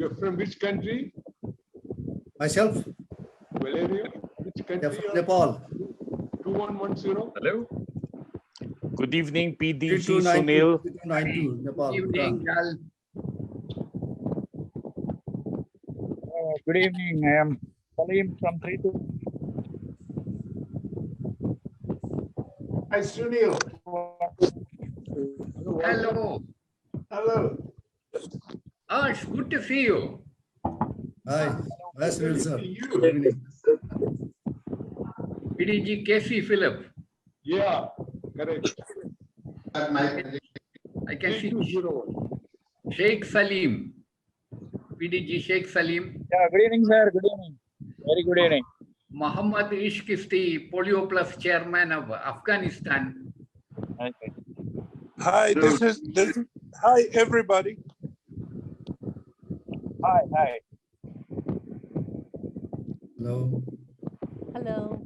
You're from which country? Myself? Valerio? Which country? Yeah, from Nepal. 2110? Hello. Good evening, PDG 3292, Sunil. 3292, Nepal. Good evening, Bhutan. Gal. Good evening. I am Salim from 32. Hi, Sunil. Hello. Hello. Oh, it's good to see you. Hi. Nice to meet you, sir. You. Good evening. PDG Casey Philip. Yeah, correct. I can see 3201. Sheikh Salim. PDG Sheikh Salim. Yeah, good evening, sir. Good evening. Very good evening. Muhammad Ishq is the Polio Plus chairman of Afghanistan. Okay. Hi, hi everybody. Hi, hi. Hello. Hello.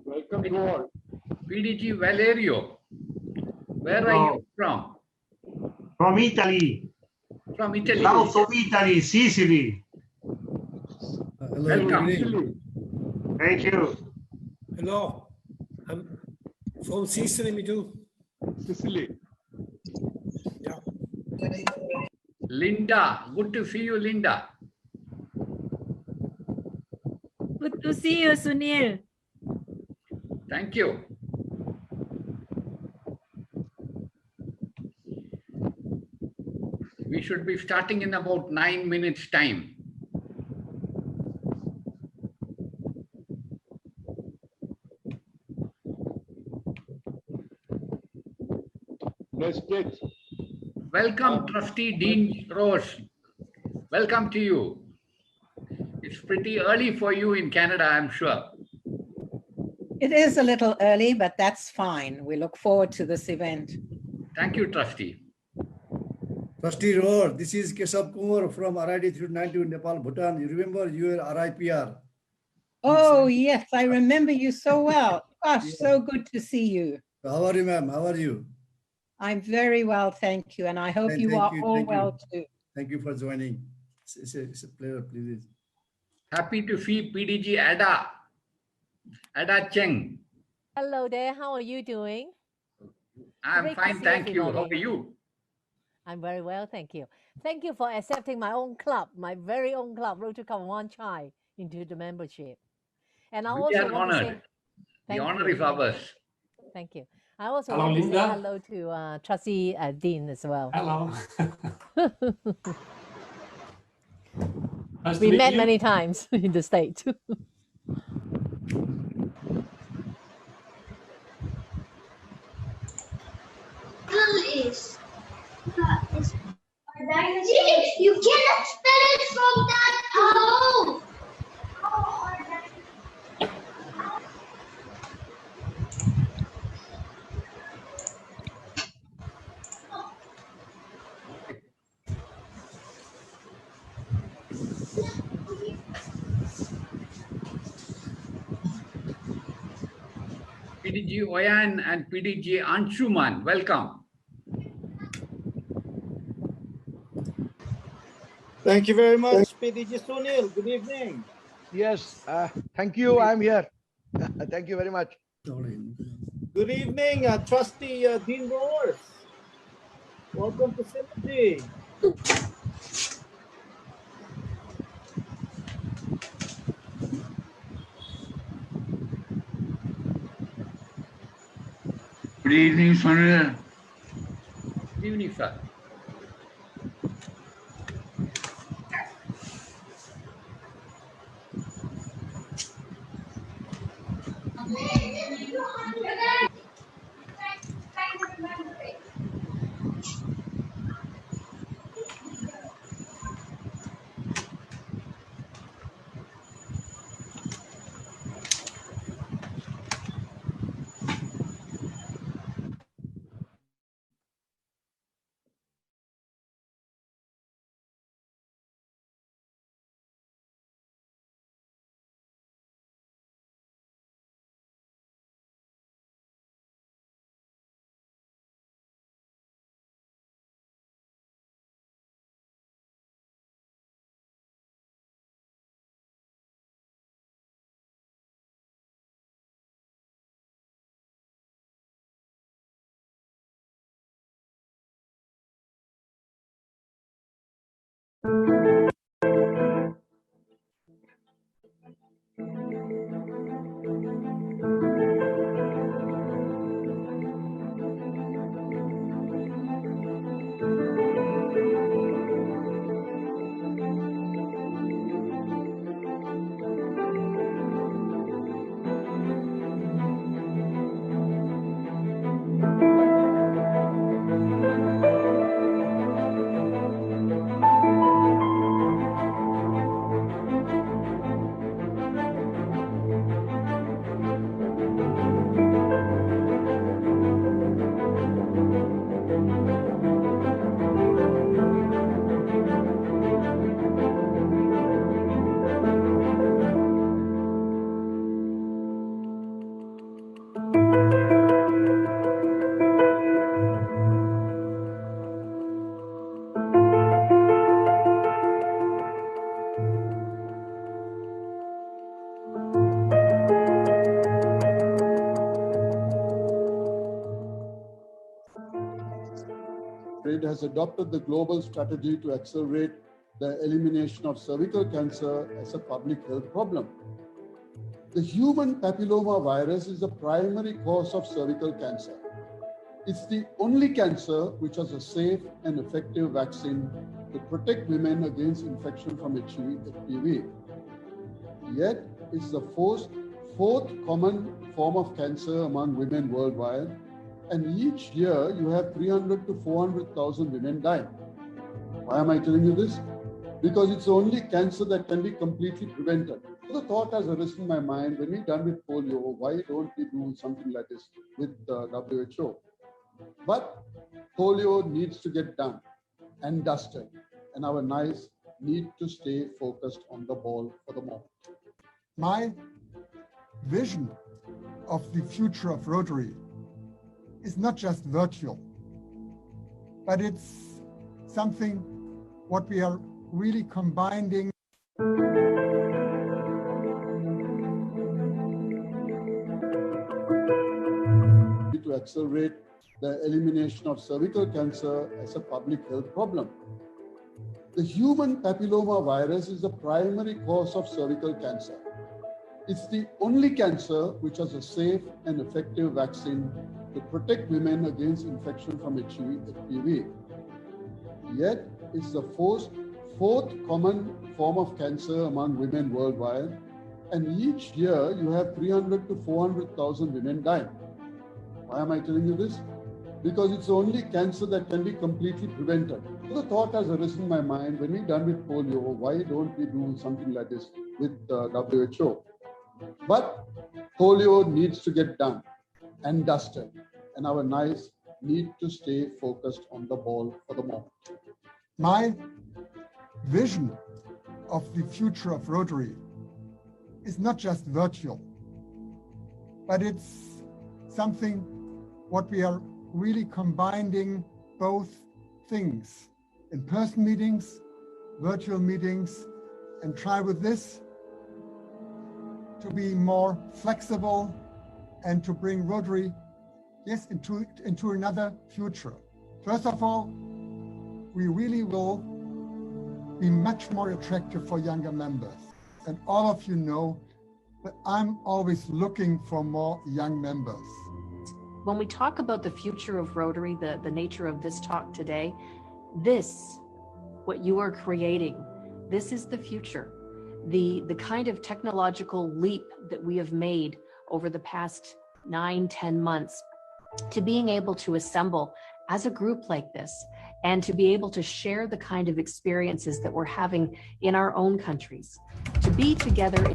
Welcome to all. PDG Valerio. Where are you from? From Italy. From Italy. South of Italy, Sicily. Hello. Welcome. Good evening. Thank you. Hello, I'm from Sicily, me too. Sicily. Yeah. Linda. Good to see you, Linda. Good to see you, Sunil. Thank you. We should be starting in about 9 minutes time. Let's get. Welcome, Trustee Dean Rose. Welcome to you. It's pretty early for you in Canada, I'm sure. It is a little early, but that's fine. We look forward to this event. Thank you, Trustee. Trustee Roar, this is Kesab Kumar from RID 392 Nepal, Bhutan. You remember you were RIPR? Oh, yes, I remember you so well. Gosh, so good to see you. How are you, ma'am? How are you? I'm very well, thank you. And I hope you are all well too. Thank you for joining. It's a pleasure, please. Happy to see PDG Ada Cheng. Hello there. How are you doing? I'm Great to fine, see thank you. How everybody. are you? I'm very well, thank you. Thank you for accepting my own club, my very own club, Rotary Club Wan Chai, into the membership. And I We also are want to say honored. The thank honor you. is ours. Thank you. I also Hello, want to Linda. say hello to Trustee Dean as well. Hello. Nice to We meet met you. many times in the States. Is you cannot spell it from that out. PDG Oyan and PDG Anshuman, welcome. Thank you very much, PDG Sunil. Good evening. Yes, thank you. I'm here. Thank you very much. Good evening, Trustee Dean Roars. Welcome to Synergy. Good evening, Sunil. Good evening, sir. Rotary has adopted the global strategy to accelerate the elimination of cervical cancer as a public health problem. The human papilloma virus is the primary cause of cervical cancer. It's the only cancer which has a safe and effective vaccine to protect women against infection from HPV. Yet, it's the fourth common form of cancer among women worldwide, and each year you have 300 to 400,000 women dying. Why am I telling you this? Because it's the only cancer that can be completely prevented. So the thought has arisen in my mind, when we're done with polio, why don't we do something like this with WHO? But polio needs to get done and dusted, and our knives need to stay focused on the ball for the moment. My vision of the future of Rotary is not just virtual, but it's something what we are really combining. To accelerate the elimination of cervical cancer as a public health problem. The human papilloma virus is the primary cause of cervical cancer. It's the only cancer which has a safe and effective vaccine to protect women against infection from HPV. Yet, it's the fourth common form of cancer among women worldwide, and each year you have 300 to 400,000 women dying. Why am I telling you this? Because it's the only cancer that can be completely prevented. So the thought has arisen in my mind, when we're done with polio, why don't we do something like this with WHO? But polio needs to get done and dusted, and our knives need to stay focused on the ball for the moment. My vision of the future of Rotary is not just virtual, but it's something what we are really combining both things, in-person meetings, virtual meetings, and try with this to be more flexible and to bring Rotary, yes, into another future. First of all, we really will be much more attractive for younger members. And all of you know that I'm always looking for more young members. When we talk about the future of Rotary, the nature of this talk today, this, what you are creating, this is the future. The kind of technological leap that we have made over the past 9-10 months to being able to assemble as a group like this and to be able to share the kind of experiences that we're having in our own countries, to be together.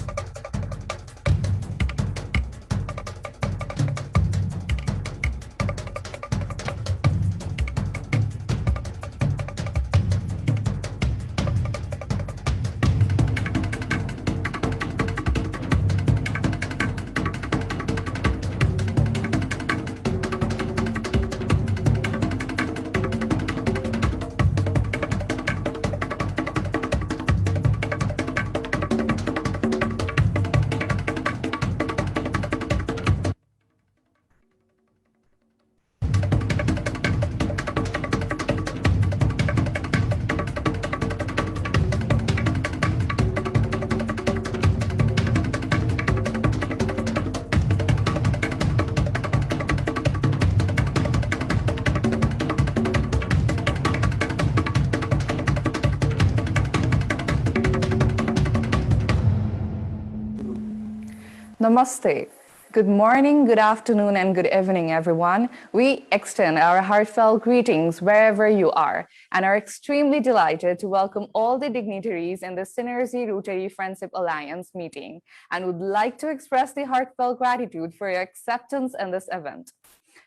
Namaste. Good morning, good afternoon, and good evening, everyone. We extend our heartfelt greetings wherever you are and are extremely delighted to welcome all the dignitaries in the Synergy Rotary Friendship Alliance meeting and would like to express the heartfelt gratitude for your acceptance in this event.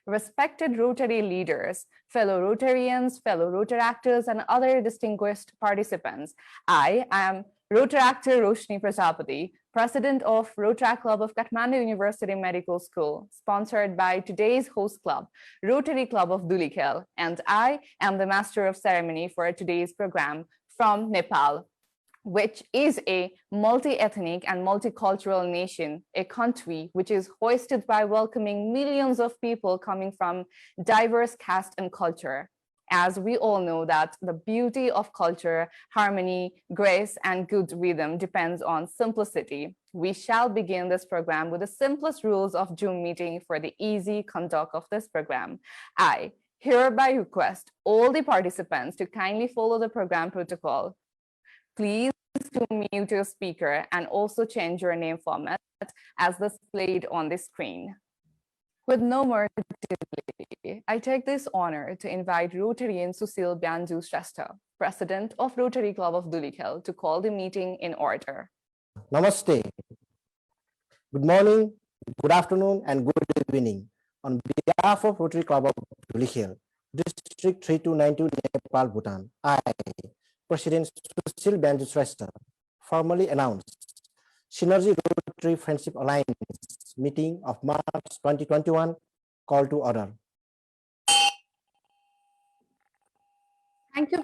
Respected Rotary leaders, fellow Rotarians, fellow Rotaractors, and other distinguished participants, I am Rotaractor Roshni Prajapati, President of Rotary Club of Kathmandu University Medical School, sponsored by today's host club, Rotary Club of Dhulikhel, and I am the Master of Ceremony for today's program from Nepal, which is a multi-ethnic and multicultural nation, a country which is hoisted by welcoming millions of people coming from diverse caste and culture. As we all know that the beauty of culture, harmony, grace, and good rhythm depends on simplicity. We shall begin this program with the simplest rules of Zoom meeting for the easy conduct of this program. I hereby request all the participants to kindly follow the program protocol. Please to mute your speaker and also change your name format as displayed on the screen. With no more delay, I take this honor to invite Rotarian Susil Banju Shrestha, President of Rotary Club of Dhulikhel, to call the meeting in order. Namaste. Good morning, good afternoon, and good evening. On behalf of Rotary Club of Dhulikhel, District 3292, Nepal, Bhutan, I, President Susil Banju Shrestha, formally announced Synergy Rotary Friendship Alliance meeting of March 2021 call to order. Thank you,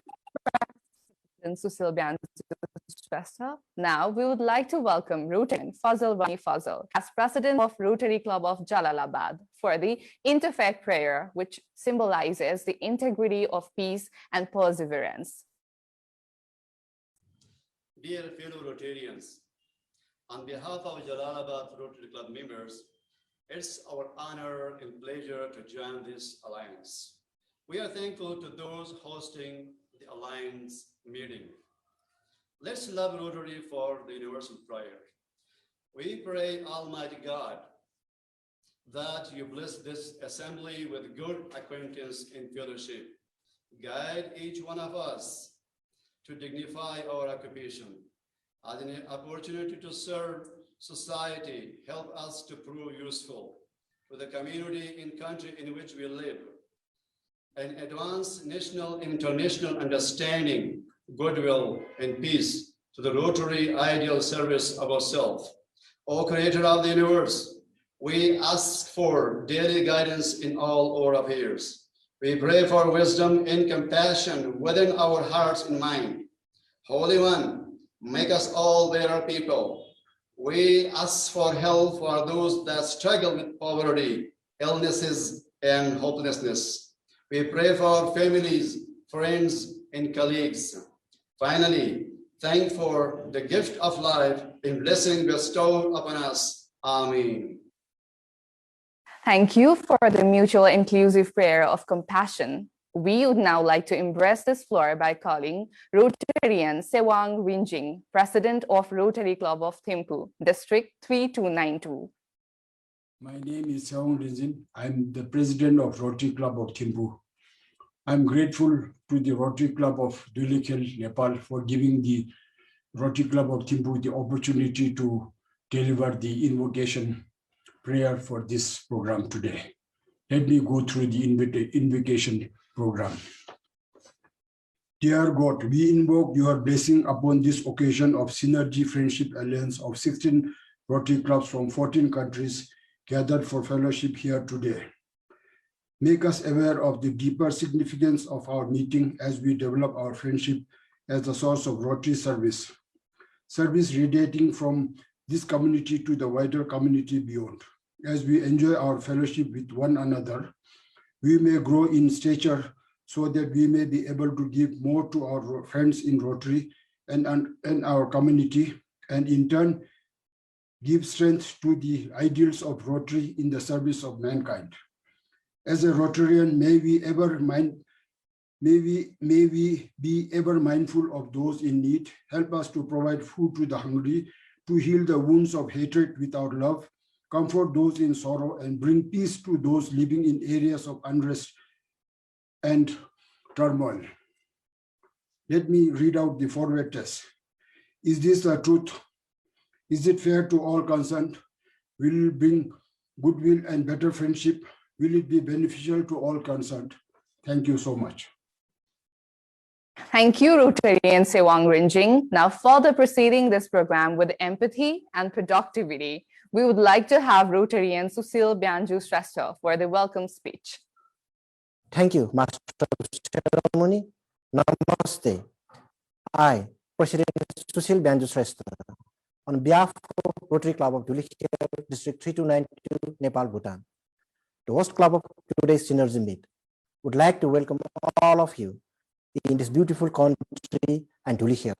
President Susil Banju Shrestha. Now we would like to welcome Rotarian Fazal Wani Fazal as President of Rotary Club of Jalalabad for the interfaith prayer, which symbolizes the integrity of peace and perseverance. Dear fellow Rotarians, on behalf of Jalalabad Rotary Club members, it's our honor and pleasure to join this alliance. We are thankful to those hosting the alliance meeting. Let's love Rotary for the universal prayer. We pray, Almighty God, that you bless this assembly with good acquaintance and fellowship. Guide each one of us to dignify our occupation as an opportunity to serve society, help us to prove useful to the community and country in which we live, and advance national and international understanding, goodwill, and peace to the Rotary ideal service of ourselves. O Creator of the universe, we ask for daily guidance in all our affairs. We pray for wisdom and compassion within our hearts and mind. Holy One, make us all better people. We ask for help for those that struggle with poverty, illnesses, and hopelessness. We pray for families, friends, and colleagues. Finally, thank for the gift of life and blessing bestowed upon us. Amen. Thank you for the mutual inclusive prayer of compassion. We would now like to embrace this floor by calling Rotarian Sewang Rinjing, President of Rotary Club of Thimphu, District 3292. My name is Sewang Rinjing. I'm the President of Rotary Club of Thimphu. I'm grateful to the Rotary Club of Dhulikhel-Nepal for giving the Rotary Club of Thimphu the opportunity to deliver the invocation prayer for this program today. Let me go through the invocation program. Dear God, we invoke your blessing upon this occasion of Synergy Friendship Alliance of 16 Rotary clubs from 14 countries gathered for fellowship here today. Make us aware of the deeper significance of our meeting as we develop our friendship as the source of Rotary service radiating from this community to the wider community beyond. As we enjoy our fellowship with one another, we may grow in stature so that we may be able to give more to our friends in Rotary and our community, and in turn, give strength to the ideals of Rotary in the service of mankind. As a Rotarian, may we be ever mindful of those in need, help us to provide food to the hungry, to heal the wounds of hatred with our love, comfort those in sorrow, and bring peace to those living in areas of unrest and turmoil. Let me read out the forward test. Is this the truth? Is it fair to all concerned? Will it bring goodwill and better friendship? Will it be beneficial to all concerned? Thank you so much. Thank you, Rotarian Sewang Rinjing. Now, further proceeding this program with empathy and productivity, we would like to have Rotarian Susil Byanju Shrestha for the welcome speech. Thank you, Master of Ceremony. Namaste. I, President Susil Byanju Shrestha, on behalf of Rotary Club of Dhulikhel, District 3292, Nepal, Bhutan, the host club of today's Synergy Meet, would like to welcome all of you in this beautiful country and Dhulikhel,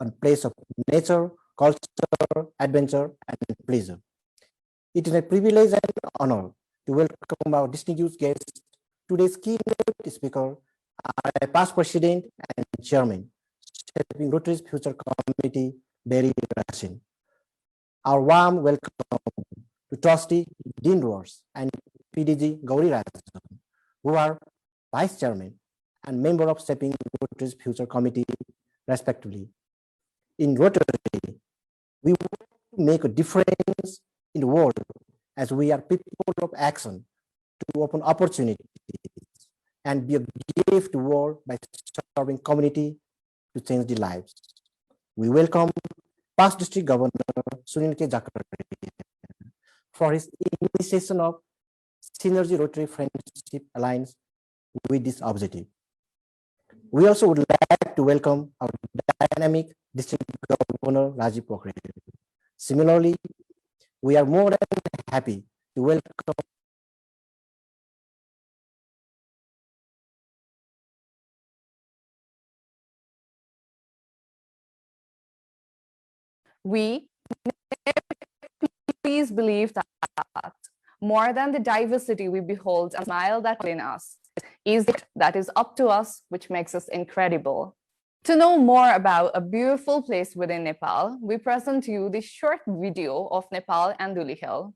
a place of nature, culture, adventure, and pleasure. It is a privilege and honor to welcome our distinguished guest, today's keynote speaker, our past president and chairman, shaping Rotary's future committee, Barry Racine. Our warm welcome to Trustee Dean Roars and PDG Gauri Rajan, who are vice chairman and member of shaping Rotary's future committee, respectively. In Rotary, we want to make a difference in the world as we are people of action to open opportunities and be a gift to the world by serving community to change the lives. We welcome past district governor Sunil K. Jakari for his initiation of Synergy Rotary Friendship Alliance with this objective. We also would like to welcome our dynamic district governor Rajiv Pokhrel. Similarly, we are more than happy to welcome We please believe that more than the diversity we behold and smile that in us is that is up to us, which makes us incredible. To know more about a beautiful place within Nepal, we present to you this short video of Nepal and Dhulikhel.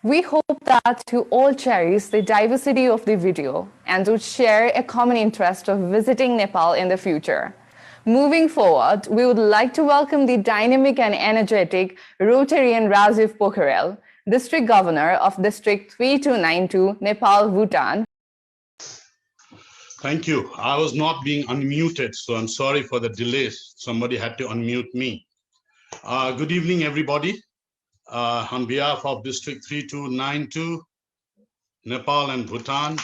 We hope that you all cherish the diversity of the video and would share a common interest of visiting Nepal in the future. Moving forward, we would like to welcome the dynamic and energetic Rotarian Rajiv Pokharel, District Governor of District 3292, Nepal, Bhutan. Thank you. I was not being unmuted, so I'm sorry for the delay. Somebody had to unmute me. Good evening, everybody. On behalf of District 3292, Nepal and Bhutan,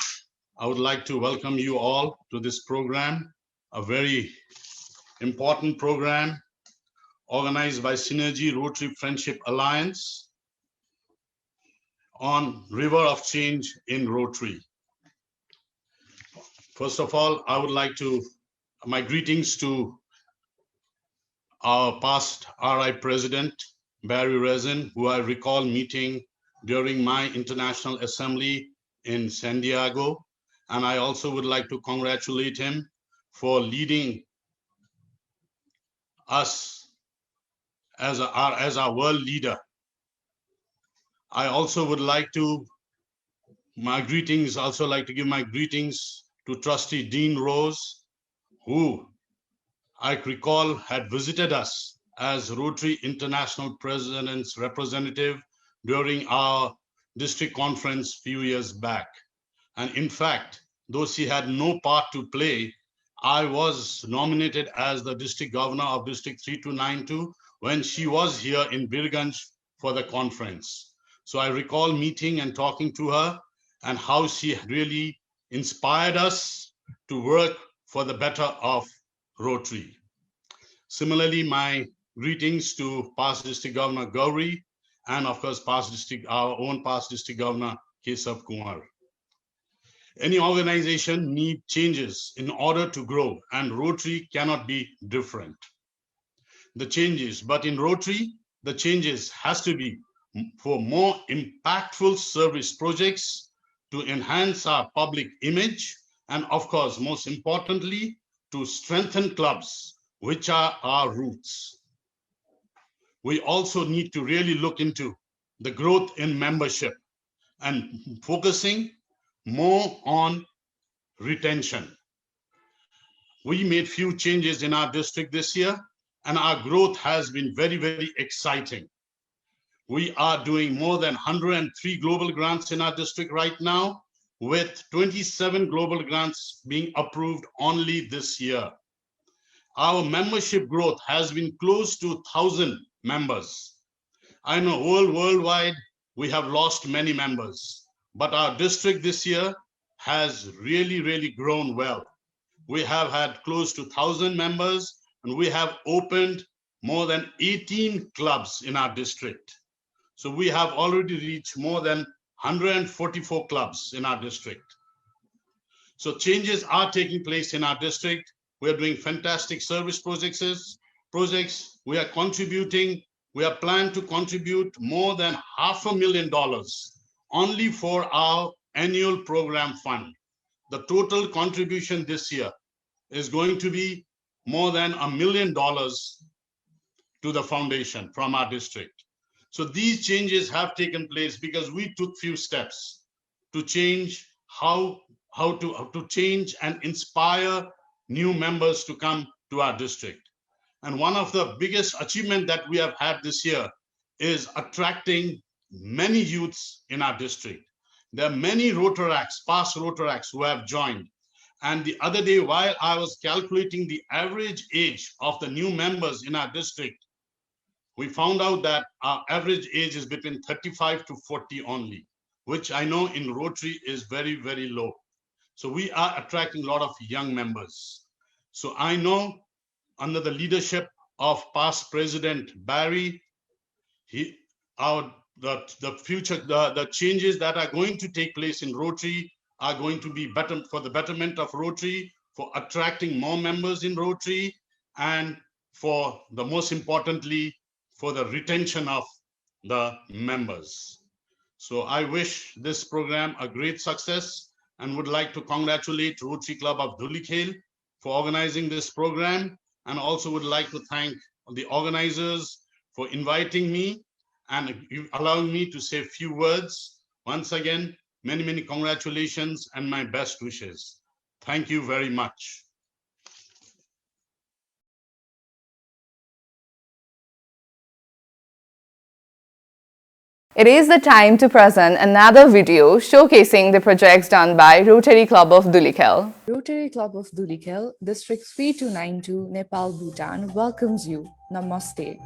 I would like to welcome you all to this program, a very important program organized by Synergy Rotary Friendship Alliance on River of Change in Rotary. First of all, I would like to, my greetings to our past RI President, Barry Rezin, who I recall meeting during my International Assembly in San Diego. And I also would like to congratulate him for leading us as our world leader. I also would like to, give my greetings to Trustee Dean Rose, who I recall had visited us as Rotary International President's representative during our district conference few years back. And in fact, though she had no part to play, I was nominated as the district governor of District 3292 when she was here in Birganj for the conference. So I recall meeting and talking to her and how she really inspired us to work for the better of Rotary. Similarly, my greetings to past District Governor Gauri and of course our own past District Governor Kesav Kumar. Any organization needs changes in order to grow, and Rotary cannot be different. The changes, but in Rotary, the changes has to be for more impactful service projects to enhance our public image, and of course, most importantly, to strengthen clubs, which are our roots. We also need to really look into the growth in membership and focusing more on retention. We made few changes in our district this year, and our growth has been very, very exciting. We are doing more than 103 global grants in our district right now, with 27 global grants being approved only this year. Our membership growth has been close to 1,000 members. I know worldwide, we have lost many members, but our district this year has really, really grown well. We have had close to 1,000 members, and we have opened more than 18 clubs in our district. So we have already reached more than 144 clubs in our district. So changes are taking place in our district. We are doing fantastic service projects. We are contributing. We are planning to contribute more than $500,000 only for our annual program fund. The total contribution this year is going to be more than $1 million to the foundation from our district. So these changes have taken place because we took few steps to change how to change and inspire new members to come to our district. And one of the biggest achievements that we have had this year is attracting many youths in our district. There are many Rotaracts, past Rotaracts who have joined. And the other day, while I was calculating the average age of the new members in our district, we found out that our average age is between 35 to 40 only, which I know in Rotary is very, very low. So we are attracting a lot of young members. So I know under the leadership of past President Barry, the changes that are going to take place in Rotary are going to be better for the betterment of Rotary, for attracting more members in Rotary, and for the most importantly, for the retention of the members. So I wish this program a great success and would like to congratulate Rotary Club of Dhulikhel for organizing this program, and also would like to thank the organizers for inviting me and allowing me to say a few words. Once again, many, many congratulations and my best wishes. Thank you very much. It is the time to present another video showcasing the projects done by Rotary Club of Dhulikhel. Rotary Club of Dhulikhel, District 3292, Nepal, Bhutan welcomes you. Namaste.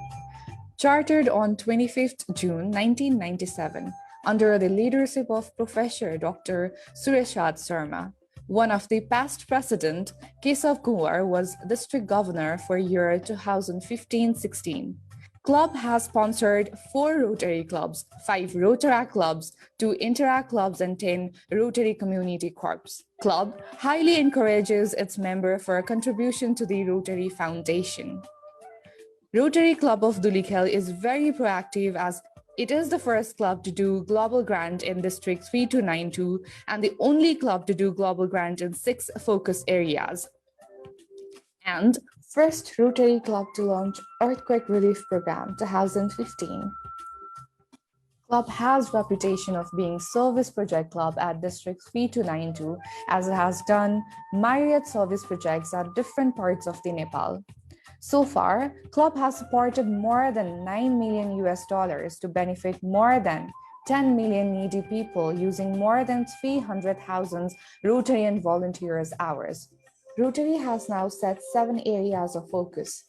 Chartered on 25th June 1997 under the leadership of Professor Dr. Sureshad Sharma. One of the past president, Kesav Kumar, was district governor for year 2015-16. Club has sponsored 4 Rotary clubs, 5 Rotaract clubs, 2 Interact clubs, and 10 Rotary Community Corps. Club highly encourages its member for a contribution to the Rotary Foundation. Rotary Club of Dhulikhel is very proactive as it is the first club to do Global Grant in District 3292 and the only club to do Global Grant in 6 focus areas. And first Rotary Club to launch Earthquake Relief Program 2015. Club has reputation of being service project club at District 3292 as it has done myriad service projects at different parts of the Nepal. So far, Club has supported more than $9 million to benefit more than 10 million needy people using more than 300,000 Rotarian volunteers hours. Rotary has now set 7 areas of focus.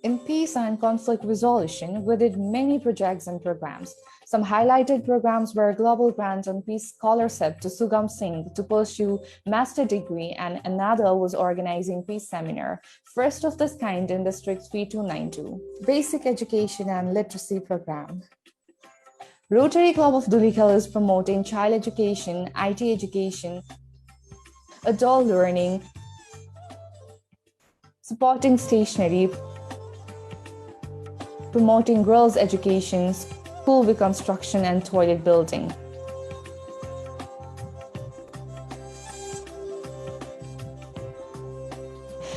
In peace and conflict resolution, we did many projects and programs. Some highlighted programs were Global Grant and Peace Scholarship to Sugam Singh to pursue master degree, and another was organizing peace seminar, first of this kind in District 3292. Basic education and literacy program. Rotary Club of Dhulikhel is promoting child education, IT education, adult learning, supporting stationery, promoting girls' education, school reconstruction, and toilet building.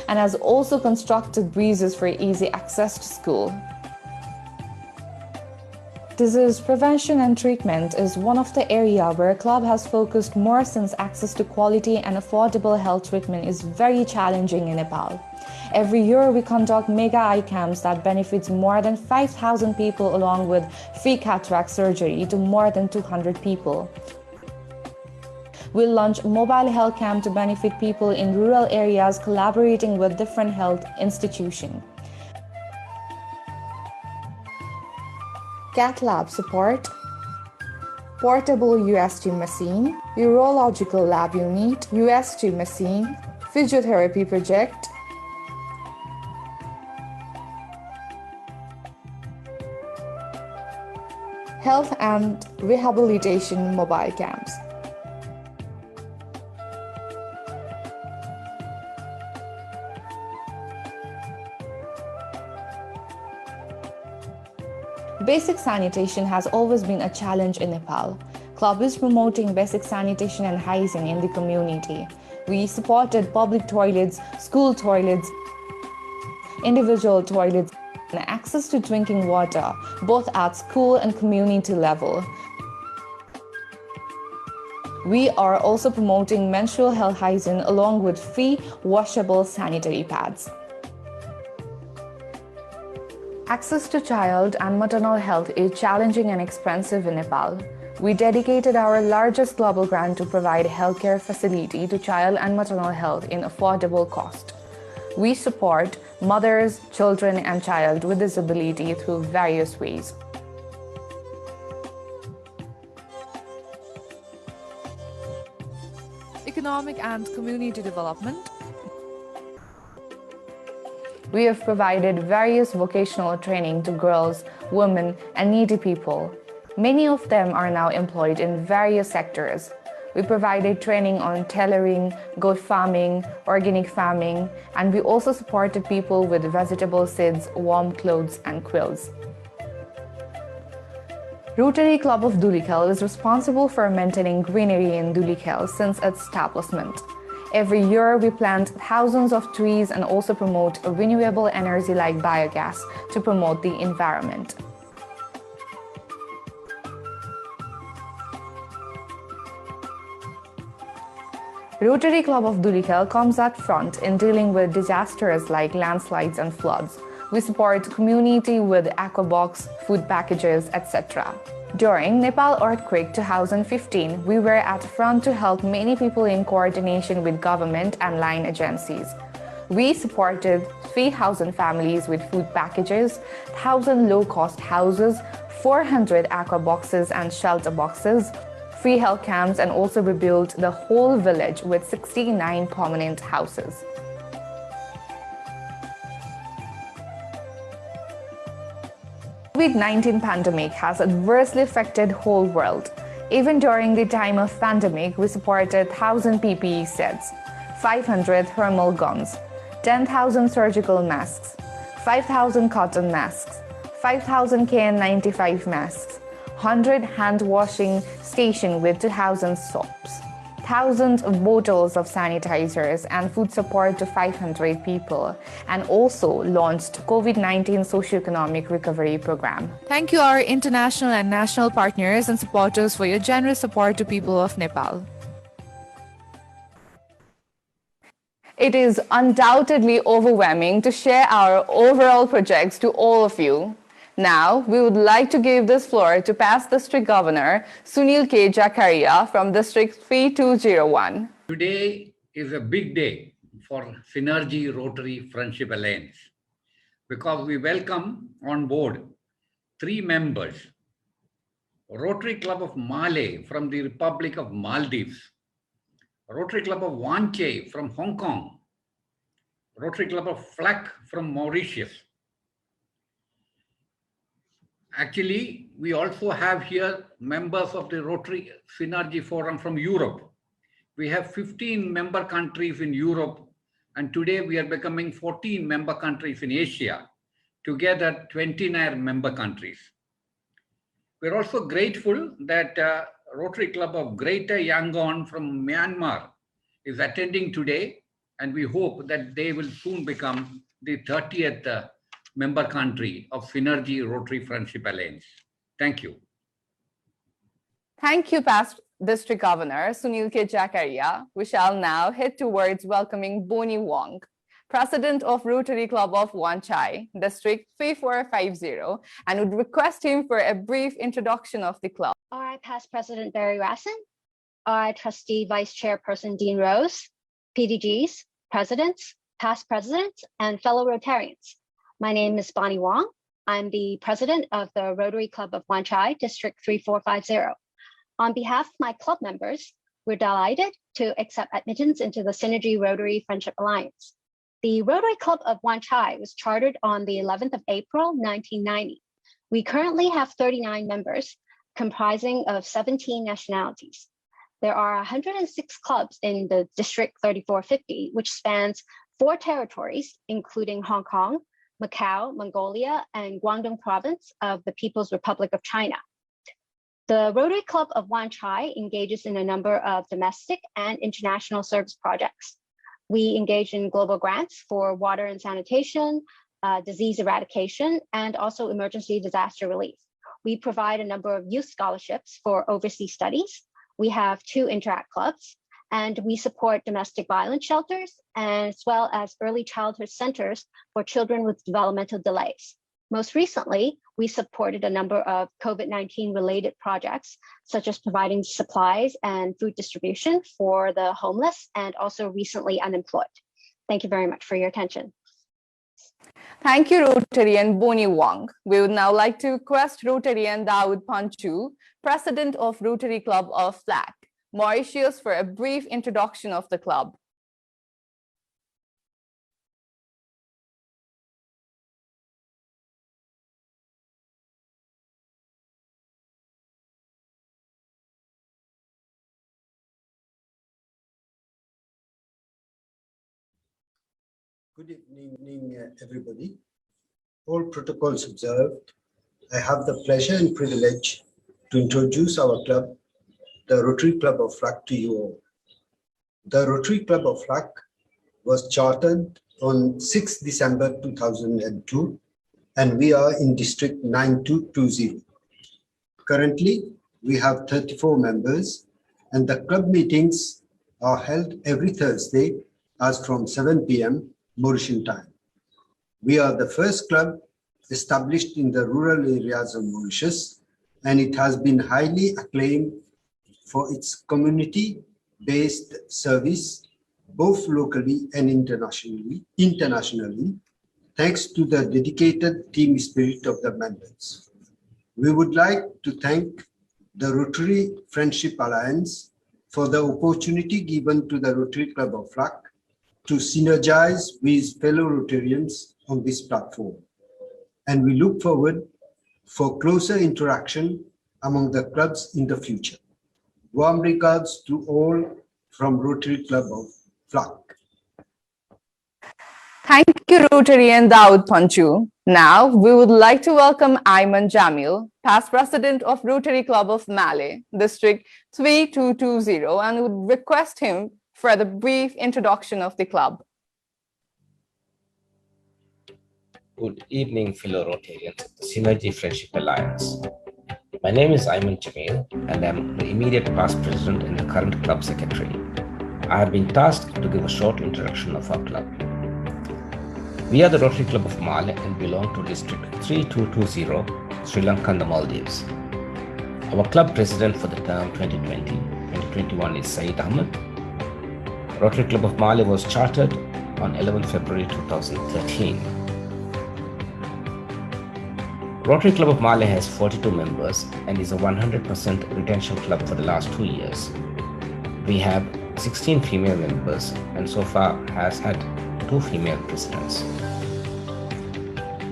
And has also constructed breezes for easy access to school. Disease prevention and treatment is one of the areas where Club has focused more since access to quality and affordable health treatment is very challenging in Nepal. Every year we conduct mega eye camps that benefits more than 5,000 people along with free cataract surgery to more than 200 people. We'll launch mobile health camp to benefit people in rural areas collaborating with different health institutions. Cath lab support, portable USG machine, urological lab unit, USG machine, physiotherapy project, health and rehabilitation mobile camps. Basic sanitation has always been a challenge in Nepal. Club is promoting basic sanitation and hygiene in the community. We supported public toilets, school toilets, individual toilets, and access to drinking water, both at school and community level. We are also promoting menstrual health hygiene along with free washable sanitary pads. Access to child and maternal health is challenging and expensive in Nepal. We dedicated our largest global grant to provide healthcare facility to child and maternal health in affordable cost. We support mothers, children, and child with disability through various ways. Economic and community development. We have provided various vocational training to girls, women, and needy people. Many of them are now employed in various sectors. We provided training on tailoring, goat farming, organic farming, and we also supported people with vegetable seeds, warm clothes, and quilts. Rotary Club of Dhulikhel is responsible for maintaining greenery in Dhulikhel since its establishment. Every year, we plant thousands of trees and also promote renewable energy like biogas to promote the environment. Rotary Club of Dhulikhel comes at front in dealing with disasters like landslides and floods. We support community with aquabox, food packages, etc. During Nepal earthquake 2015, we were at front to help many people in coordination with government and line agencies. We supported 3,000 families with food packages, 1,000 low-cost houses, 400 aqua boxes and shelter boxes, free health camps, and also rebuilt the whole village with 69 permanent houses. COVID-19 pandemic has adversely affected whole world. Even during the time of pandemic, we supported 1,000 PPE sets, 500 thermal guns, 10,000 surgical masks, 5,000 cotton masks, 5,000 KN95 masks, 100 hand washing station with 2,000 soaps, thousands of bottles of sanitizers, and food support to 500 people, and also launched COVID-19 socioeconomic recovery program. Thank you our international and national partners and supporters for your generous support to people of Nepal. It is undoubtedly overwhelming to share our overall projects to all of you. Now, we would like to give this floor to past District Governor Sunil K. Jakaria from District 3201. Today is a big day for Synergy Rotary Friendship Alliance because we welcome on board 3 members. Rotary Club of Malé from the Republic of Maldives, Rotary Club of Wanchai from Hong Kong, Rotary Club of Flak from Mauritius. Actually, we also have here members of the Rotary Synergy Forum from Europe. We have 15 member countries in Europe, and today we are becoming 14 member countries in Asia, together 29 member countries. We're also grateful that Rotary Club of Greater Yangon from Myanmar is attending today, and we hope that they will soon become the 30th member country of Synergy Rotary Friendship Alliance. Thank you. Thank you, past District Governor Sunil K. Jakaria. We shall now head towards welcoming Bonnie Wong, President of Rotary Club of Wanchai, District 3450, and would request him for a brief introduction of the club. All right, past President Barry Rassin, all right, Trustee Vice Chairperson Dean Rose, PDGs, Presidents, past Presidents, and fellow Rotarians. My name is Bonnie Wong. I'm the President of the Rotary Club of Wanchai, District 3450. On behalf of my club members, we're delighted to accept admittance into the Synergy Rotary Friendship Alliance. The Rotary Club of Wanchai was chartered on the 11th of April, 1990. We currently have 39 members, comprising of 17 nationalities. There are 106 clubs in the District 3450, which spans 4 territories, including Hong Kong, Macau, Mongolia, and Guangdong Province of the People's Republic of China. The Rotary Club of Wanchai engages in a number of domestic and international service projects. We engage in global grants for water and sanitation, disease eradication, and also emergency disaster relief. We provide a number of youth scholarships for overseas studies. We have 2 interact clubs, and we support domestic violence shelters as well as early childhood centers for children with developmental delays. Most recently, we supported a number of COVID-19 related projects, such as providing supplies and food distribution for the homeless and also recently unemployed. Thank you very much for your attention. Thank you, Rotarian Bonnie Wong. We would now like to request Rotarian Dawood Panchu, President of Rotary Club of Flak, Mauritius, for a brief introduction of the club. Good evening, everybody. All protocols observed, I have the pleasure and privilege to introduce our club, the Rotary Club of Flak, to you all. The Rotary Club of Flak was chartered on 6 December 2002, and we are in District 9220. Currently, we have 34 members, and the club meetings are held every Thursday as from 7 p.m. Mauritian time. We are the first club established in the rural areas of Mauritius, and it has been highly acclaimed for its community-based service, both locally and internationally, thanks to the dedicated team spirit of the members. We would like to thank the Rotary Friendship Alliance for the opportunity given to the Rotary Club of FLAC to synergize with fellow Rotarians on this platform. And we look forward for closer interaction among the clubs in the future. Warm regards to all from Rotary Club of FLAC. Thank you, Rotarian Daud Panchu. Now, we would like to welcome Ayman Jamil, past president of Rotary Club of Male, District 3220, and would request him for the brief introduction of the club. Good evening, fellow Rotarians of the Synergy Friendship Alliance. My name is Ayman Jamil, and I'm the immediate past president and the current club secretary. I have been tasked to give a short introduction of our club. We are the Rotary Club of Male and belong to District 3220, Sri Lanka and the Maldives. Our club president for the term 2020-2021 is Saeed Ahmed. Rotary Club of Male was chartered on 11 February 2013. Rotary Club of Male has 42 members and is a 100% retention club for the last 2 years. We have 16 female members and so far has had 2 female presidents.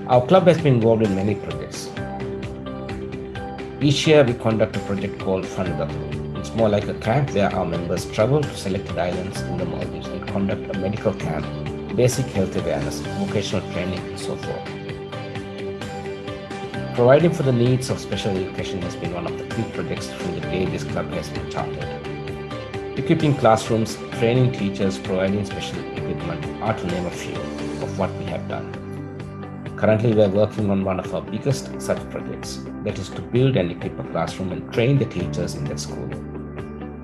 Our club has been involved in many projects. Each year we conduct a project called Fanugapuru. It's more like a camp where our members travel to selected islands in the Maldives and conduct a medical camp, basic health awareness, vocational training, and so forth. Providing for the needs of special education has been one of the key projects from the day this club has been chartered. Equipping classrooms, training teachers, providing special equipment are to name a few of what we have done. Currently, we are working on one of our biggest such projects, that is to build and equip a classroom and train the teachers in that school.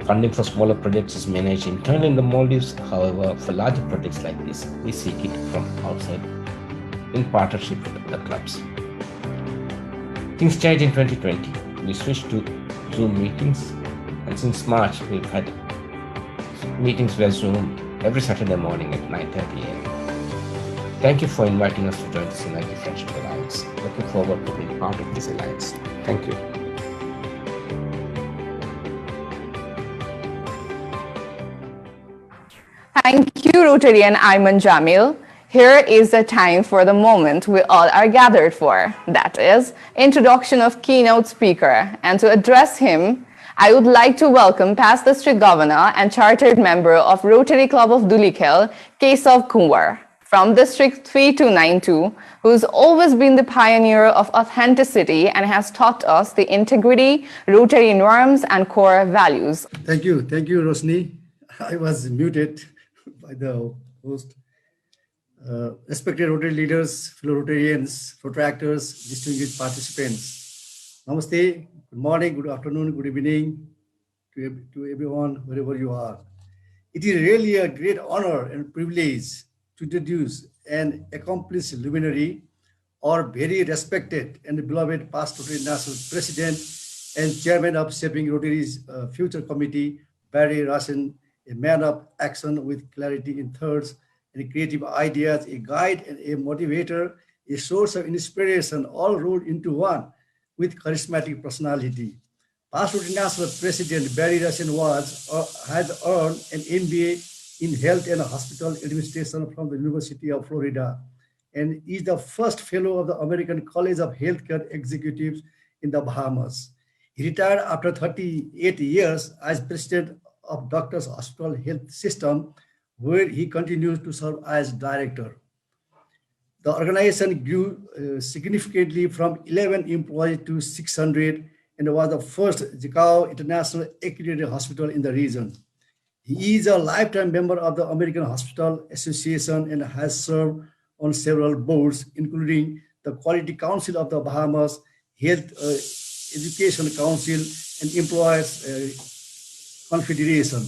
Funding for smaller projects is managed internally in the Maldives. However, for larger projects like this, we seek it from outside in partnership with the clubs. Things changed in 2020. We switched to Zoom meetings, and since March, we've had meetings via Zoom every Saturday morning at 9:30 a.m. Thank you for inviting us to join the Synergy Friendship Alliance. Looking forward to being part of this alliance. Thank you. Thank you, Rotarian Ayman Jamil. Here is the time for the moment we all are gathered for. That is, introduction of keynote speaker. And to address him, I would like to welcome past district governor and chartered member of Rotary Club of Dhulikhel, Kesav Kumar, from District 3292, who's always been the pioneer of authenticity and has taught us the integrity, Rotary norms, and core values. Thank you, Rosni. I was muted by the host. Respected Rotary leaders, fellow Rotarians, protractors, distinguished participants. Namaste, good morning, good afternoon, good evening to everyone, wherever you are. It is really a great honor and privilege to introduce an accomplished luminary, our very respected and beloved past Rotary National President and Chairman of Shaping Rotary's Future Committee, Barry Rassen, a man of action with clarity in thoughts and creative ideas, a guide and a motivator, a source of inspiration, all rolled into one with charismatic personality. Past Rotary National President Barry Rassen has earned an MBA in Health and Hospital Administration from the University of Florida and is the first fellow of the American College of Healthcare Executives in the Bahamas. He retired after 38 years as president of Doctors Hospital Health System, where he continues to serve as director. The organization grew significantly from 11 employees to 600 and was the first JICAO International Accredited Hospital in the region. He is a lifetime member of the American Hospital Association and has served on several boards, including the Quality Council of the Bahamas, Health Education Council, and Employers Confederation.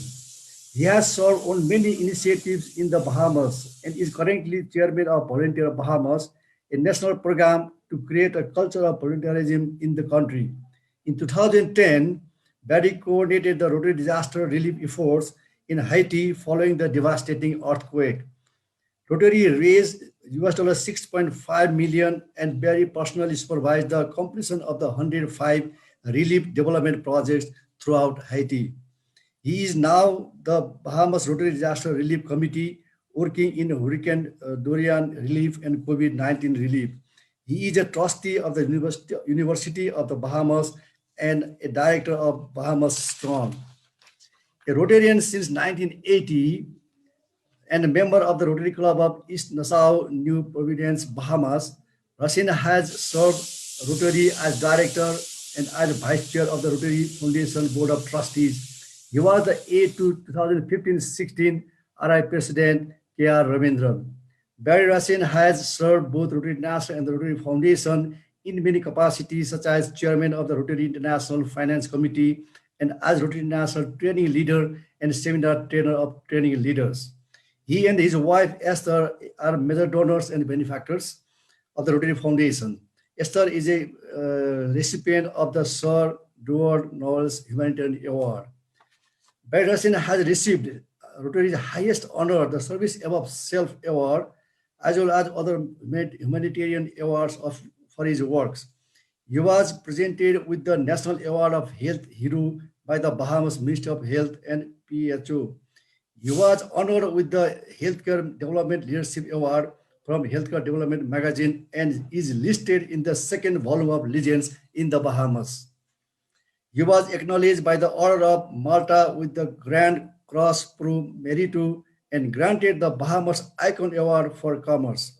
He has served on many initiatives in the Bahamas and is currently chairman of Volunteer Bahamas, a national program to create a culture of volunteerism in the country. In 2010, Barry coordinated the Rotary disaster relief efforts in Haiti following the devastating earthquake. Rotary raised $6.5 million, and Barry personally supervised the completion of the 105 relief development projects throughout Haiti. He is now the Bahamas Rotary Disaster Relief Committee working in Hurricane Dorian relief and COVID-19 relief. He is a trustee of the University of the Bahamas and a director of Bahamas Strong. A Rotarian since 1980 and a member of the Rotary Club of East Nassau, New Providence, Bahamas, Racine has served Rotary as director and as vice chair of the Rotary Foundation Board of Trustees. He was the aide to 2015-16 RI President K.R. Ravindran. Barry Racine has served both Rotary International and the Rotary Foundation in many capacities, such as chairman of the Rotary International Finance Committee and as Rotary International training leader and seminar trainer of training leaders. He and his wife, Esther, are major donors and benefactors of the Rotary Foundation. Esther is a recipient of the Sir Edward Knowles Humanitarian Award. Barry Racine has received Rotary's highest honor, the Service Above Self Award, as well as other humanitarian awards for his works. He was presented with the National Award of Health Hero by the Bahamas Ministry of Health and PHO. He was honored with the Healthcare Development Leadership Award from Healthcare Development magazine and is listed in the second volume of Legends in the Bahamas. He was acknowledged by the Order of Malta with the Grand Cross Pro Merito and granted the Bahamas Icon Award for Commerce.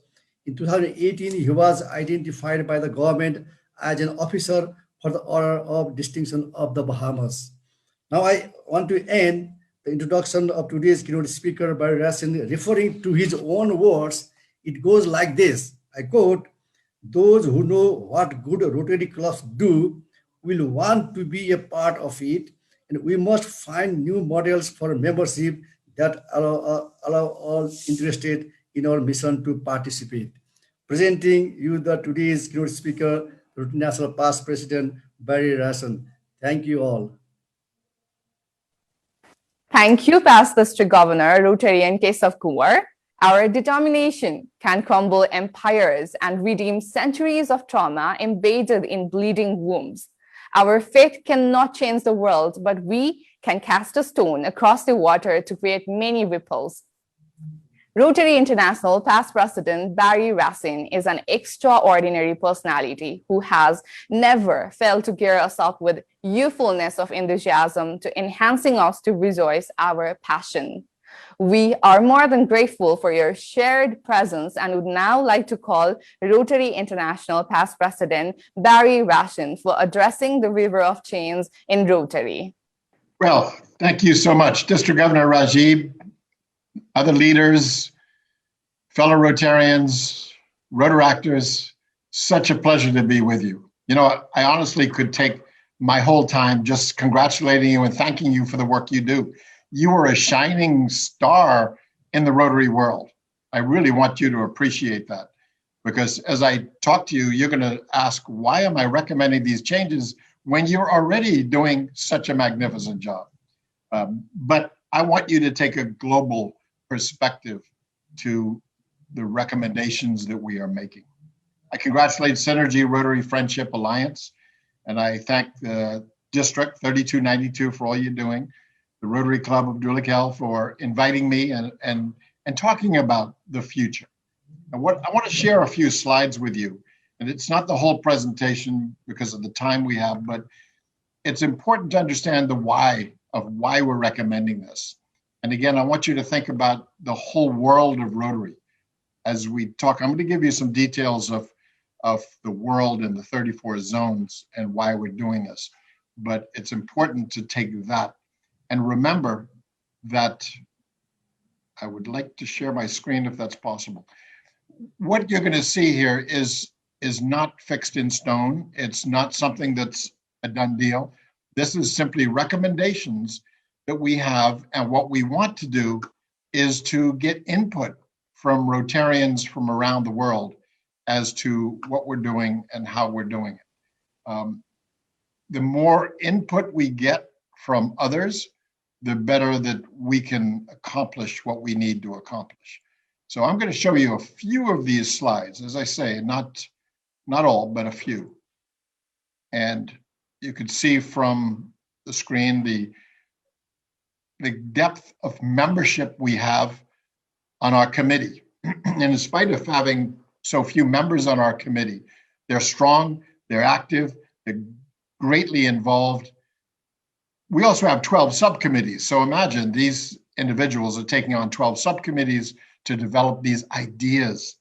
In 2018, he was identified by the government as an officer for the Order of Distinction of the Bahamas. Now I want to end the introduction of today's keynote speaker by Racine, referring to his own words. It goes like this, I quote, "Those who know what good Rotary clubs do will want to be a part of it, and we must find new models for membership that allow all interested in our mission to participate." Presenting you the today's keynote speaker, Rotary National Past President Barry Racine. Thank you all. Thank you, Past District Governor Rotarian Keshav Kumar. Our determination can crumble empires and redeem centuries of trauma embedded in bleeding wombs. Our faith cannot change the world, but we can cast a stone across the water to create many ripples. Rotary International past president Barry Racine is an extraordinary personality who has never failed to gear us up with youthfulness of enthusiasm to enhancing us to rejoice our passion. We are more than grateful for your shared presence and would now like to call Rotary International past president Barry Racine for addressing the River of Change in Rotary. Well, thank you so much, District Governor Rajib, other leaders, fellow Rotarians, Rotaractors. Such a pleasure to be with you. You know, I honestly could take my whole time just congratulating you and thanking you for the work you do. You are a shining star in the Rotary world. I really want you to appreciate that, because as I talk to you, you're going to ask, why am I recommending these changes when you're already doing such a magnificent job? But I want you to take a global perspective to the recommendations that we are making. I congratulate Synergy Rotary Friendship Alliance, and I thank the District 3292 for all you're doing, the Rotary Club of Dhulikhel for inviting me and talking about the future. And what I want to share a few slides with you, and it's not the whole presentation because of the time we have, but it's important to understand the why of why we're recommending this. And again, I want you to think about the whole world of Rotary. As we talk, I'm going to give you some details of the world and the 34 zones and why we're doing this. But it's important to take that and remember that I would like to share my screen if that's possible. What you're going to see here is not fixed in stone. It's not something that's a done deal. This is simply recommendations that we have, and what we want to do is to get input from Rotarians from around the world as to what we're doing and how we're doing it. The more input we get from others, the better that we can accomplish what we need to accomplish. So I'm going to show you a few of these slides. As I say, not all, but a few. And you can see from the screen the depth of membership we have on our committee. And in spite of having so few members on our committee, they're strong, they're active, they're greatly involved. We also have 12 subcommittees. So imagine these individuals are taking on 12 subcommittees to develop these ideas.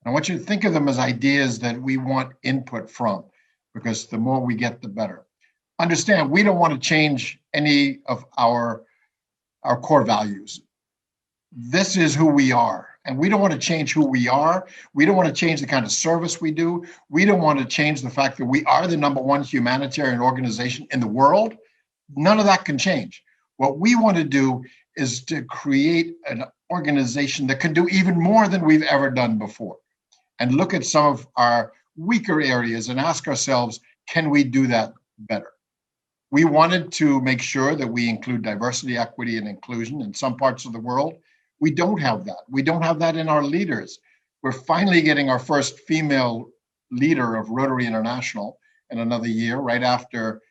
I want you to think of them as ideas that we want input from, because the more we get, the better. Understand, we don't want to change any of our core values. This is who we are, and we don't want to change who we are. We don't want to change the kind of service we do. We don't want to change the fact that we are the #1 humanitarian organization in the world. None of that can change. What we want to do is to create an organization that can do even more than we've ever done before, and look at some of our weaker areas and ask ourselves, can we do that better? We wanted to make sure that we include diversity, equity, and inclusion in some parts of the world. We don't have that. We don't have that in our leaders. We're finally getting our first female leader of Rotary International in another year, right after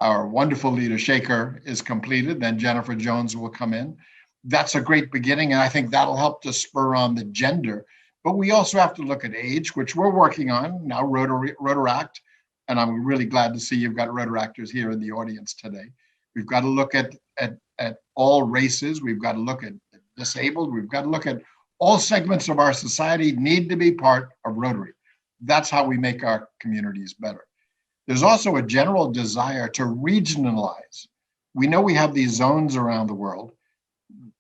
our wonderful leader, Shaker, is completed. Then Jennifer Jones will come in. That's a great beginning, and I think that'll help to spur on the gender. But we also have to look at age, which we're working on now, Rotaract. And I'm really glad to see you've got Rotaractors here in the audience today. We've got to look at all races. We've got to look at disabled. We've got to look at all segments of our society need to be part of Rotary. That's how we make our communities better. There's also a general desire to regionalize. We know we have these zones around the world,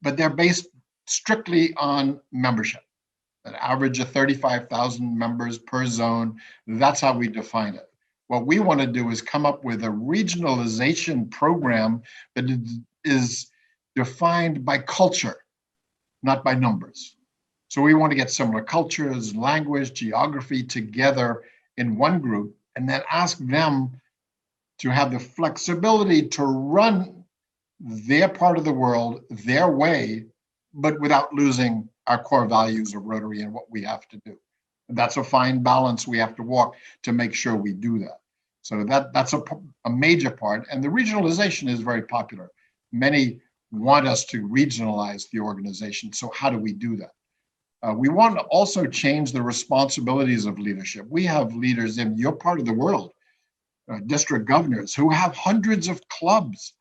but they're based strictly on membership. An average of 35,000 members per zone. That's how we define it. What we want to do is come up with a regionalization program that is defined by culture, not by numbers. So we want to get similar cultures, language, geography together in one group, and then ask them to have the flexibility to run their part of the world their way, but without losing our core values of Rotary and what we have to do. And that's a fine balance we have to walk to make sure we do that. So that's a major part. And the regionalization is very popular. Many want us to regionalize the organization. So how do we do that? We want to also change the responsibilities of leadership. We have leaders in your part of the world, district governors, who have hundreds of clubs.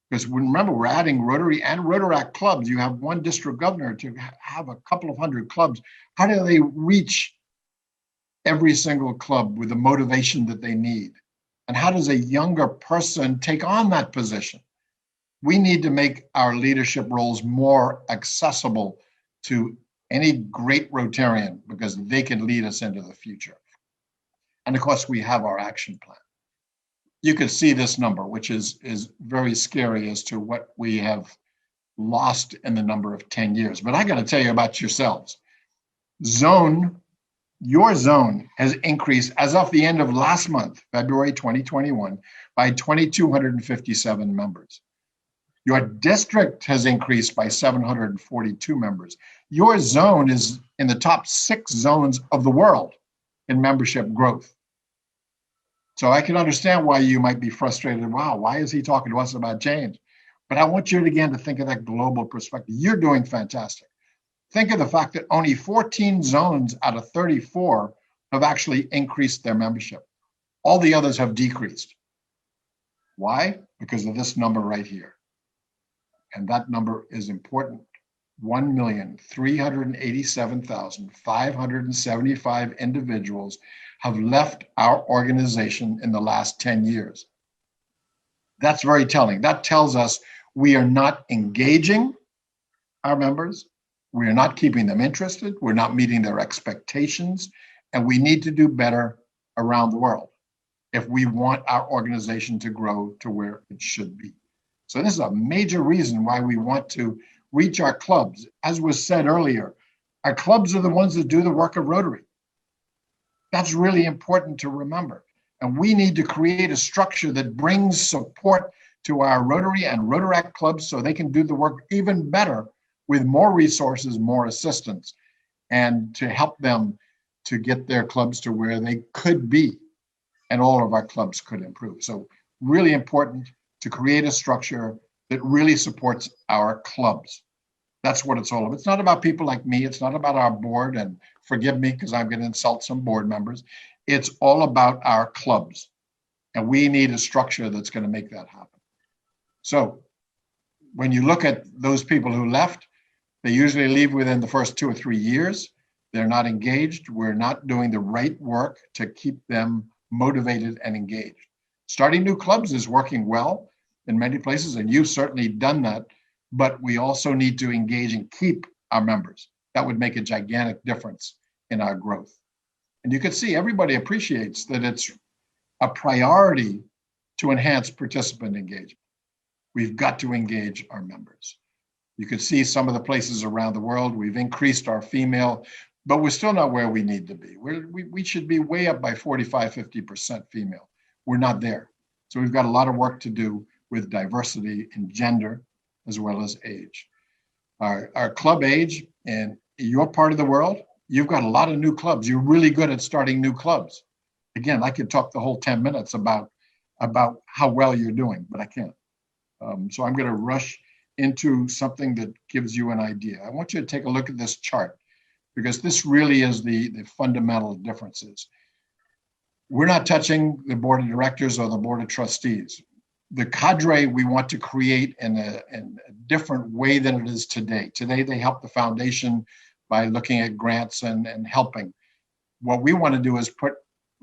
Because remember, we're adding Rotary and Rotaract clubs. You have one district governor to have a couple of hundred clubs. How do they reach every single club with the motivation that they need? And how does a younger person take on that position? We need to make our leadership roles more accessible to any great Rotarian, because they can lead us into the future. And of course, we have our action plan. You can see this number, which is very scary as to what we have lost in the number of 10 years. But I got to tell you about yourselves. Your zone has increased as of the end of last month, February 2021, by 2,257 members. Your district has increased by 742 members. Your zone is in the top 6 zones of the world in membership growth. So I can understand why you might be frustrated. Wow, why is he talking to us about change? But I want you again to think of that global perspective. You're doing fantastic. Think of the fact that only 14 zones out of 34 have actually increased their membership. All the others have decreased. Why? Because of this number right here. And that number is important. 1,387,575 individuals have left our organization in the last 10 years. That's very telling. That tells us we are not engaging our members. We are not keeping them interested. We're not meeting their expectations. And we need to do better around the world if we want our organization to grow to where it should be. So this is a major reason why we want to reach our clubs. As was said earlier, our clubs are the ones that do the work of Rotary. That's really important to remember. And we need to create a structure that brings support to our Rotary and Rotaract clubs so they can do the work even better with more resources, more assistance, and to help them to get their clubs to where they could be. And all of our clubs could improve. So really important to create a structure that really supports our clubs. That's what it's all about. It's not about people like me. It's not about our board, and forgive me because I'm going to insult some board members. It's all about our clubs. And we need a structure that's going to make that happen. So when you look at those people who left, they usually leave within the first 2 or 3 years. They're not engaged. We're not doing the right work to keep them motivated and engaged. Starting new clubs is working well in many places, and you've certainly done that, but we also need to engage and keep our members. That would make a gigantic difference in our growth. And you can see everybody appreciates that it's a priority to enhance participant engagement. We've got to engage our members. You can see some of the places around the world, we've increased our female, but we're still not where we need to be. We should be way up by 45, 50% female. We're not there. So we've got a lot of work to do with diversity in gender as well as age. Our club age in your part of the world, you've got a lot of new clubs. You're really good at starting new clubs. Again, I could talk the whole 10 minutes about how well you're doing, but I can't. So I'm going to rush into something that gives you an idea. I want you to take a look at this chart, because this really is the fundamental differences. We're not touching the board of directors or the board of trustees. The cadre we want to create in a different way than it is today. Today, they help the foundation by looking at grants and helping. What we want to do is put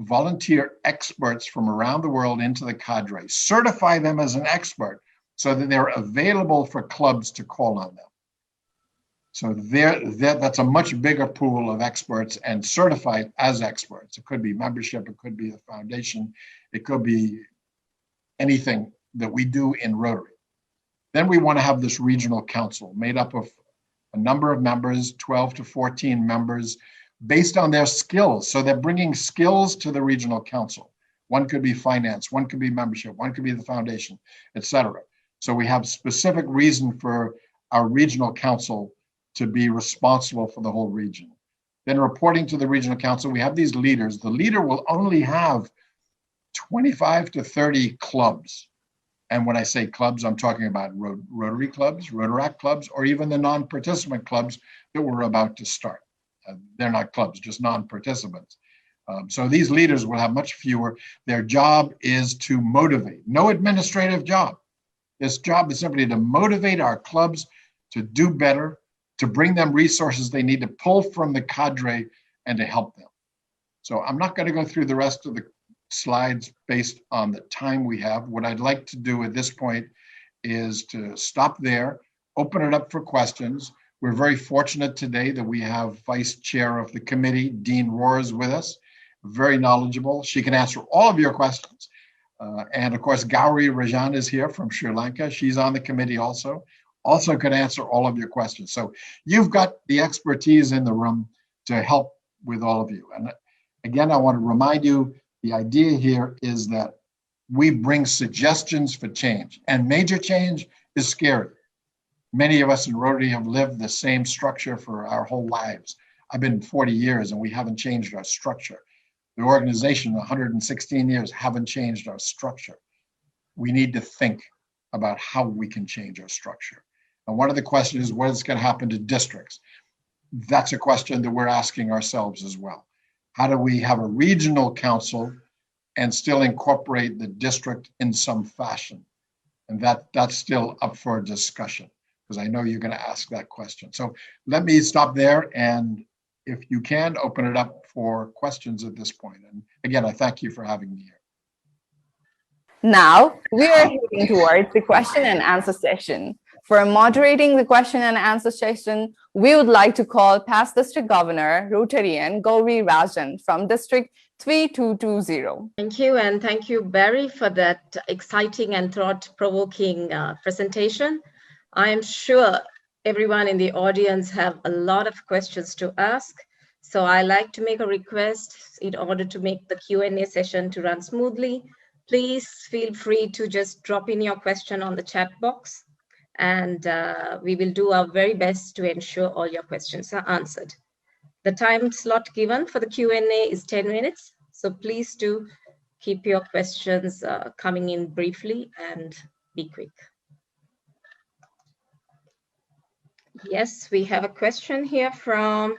volunteer experts from around the world into the cadre, certify them as an expert so that they're available for clubs to call on them. So that's a much bigger pool of experts and certified as experts. It could be membership, it could be the foundation, it could be anything that we do in Rotary. Then we want to have this regional council made up of a number of members, 12 to 14 members, based on their skills. So they're bringing skills to the regional council. One could be finance, one could be membership, one could be the foundation, etc. So we have specific reason for our regional council to be responsible for the whole region. Then reporting to the regional council, we have these leaders. The leader will only have 25 to 30 clubs. And when I say clubs, I'm talking about Rotary clubs, Rotaract clubs, or even the non-participant clubs that we're about to start. They're not clubs, just non-participants. So these leaders will have much fewer. Their job is to motivate. No administrative job. This job is simply to motivate our clubs to do better, to bring them resources they need to pull from the cadre and to help them. So I'm not going to go through the rest of the slides based on the time we have. What I'd like to do at this point is to stop there, open it up for questions. We're very fortunate today that we have Vice Chair of the committee, Dean Roars, with us, very knowledgeable. She can answer all of your questions. And of course, Gauri Rajan is here from Sri Lanka. She's on the committee also could answer all of your questions. So you've got the expertise in the room to help with all of you. And again, I want to remind you, the idea here is that we bring suggestions for change, and major change is scary. Many of us in Rotary have lived the same structure for our whole lives. I've been 40 years and we haven't changed our structure. The organization, 116 years, haven't changed our structure. We need to think about how we can change our structure. And one of the questions is, what is going to happen to districts? That's a question that we're asking ourselves as well. How do we have a regional council and still incorporate the district in some fashion? And that's still up for discussion, because I know you're going to ask that question. So let me stop there, and if you can, open it up for questions at this point. And again, I thank you for having me here. Now we are heading towards the question and answer session. For moderating the question and answer session, we would like to call past District Governor, Rotarian Gauri Rajan from District 3220. Thank you, and thank you, Barry, for that exciting and thought-provoking presentation. I am sure everyone in the audience have a lot of questions to ask. So I like to make a request in order to make the Q&A session to run smoothly. Please feel free to just drop in your question on the chat box, and we will do our very best to ensure all your questions are answered. The time slot given for the Q&A is 10 minutes. So please do keep your questions coming in briefly and be quick. Yes, we have a question here from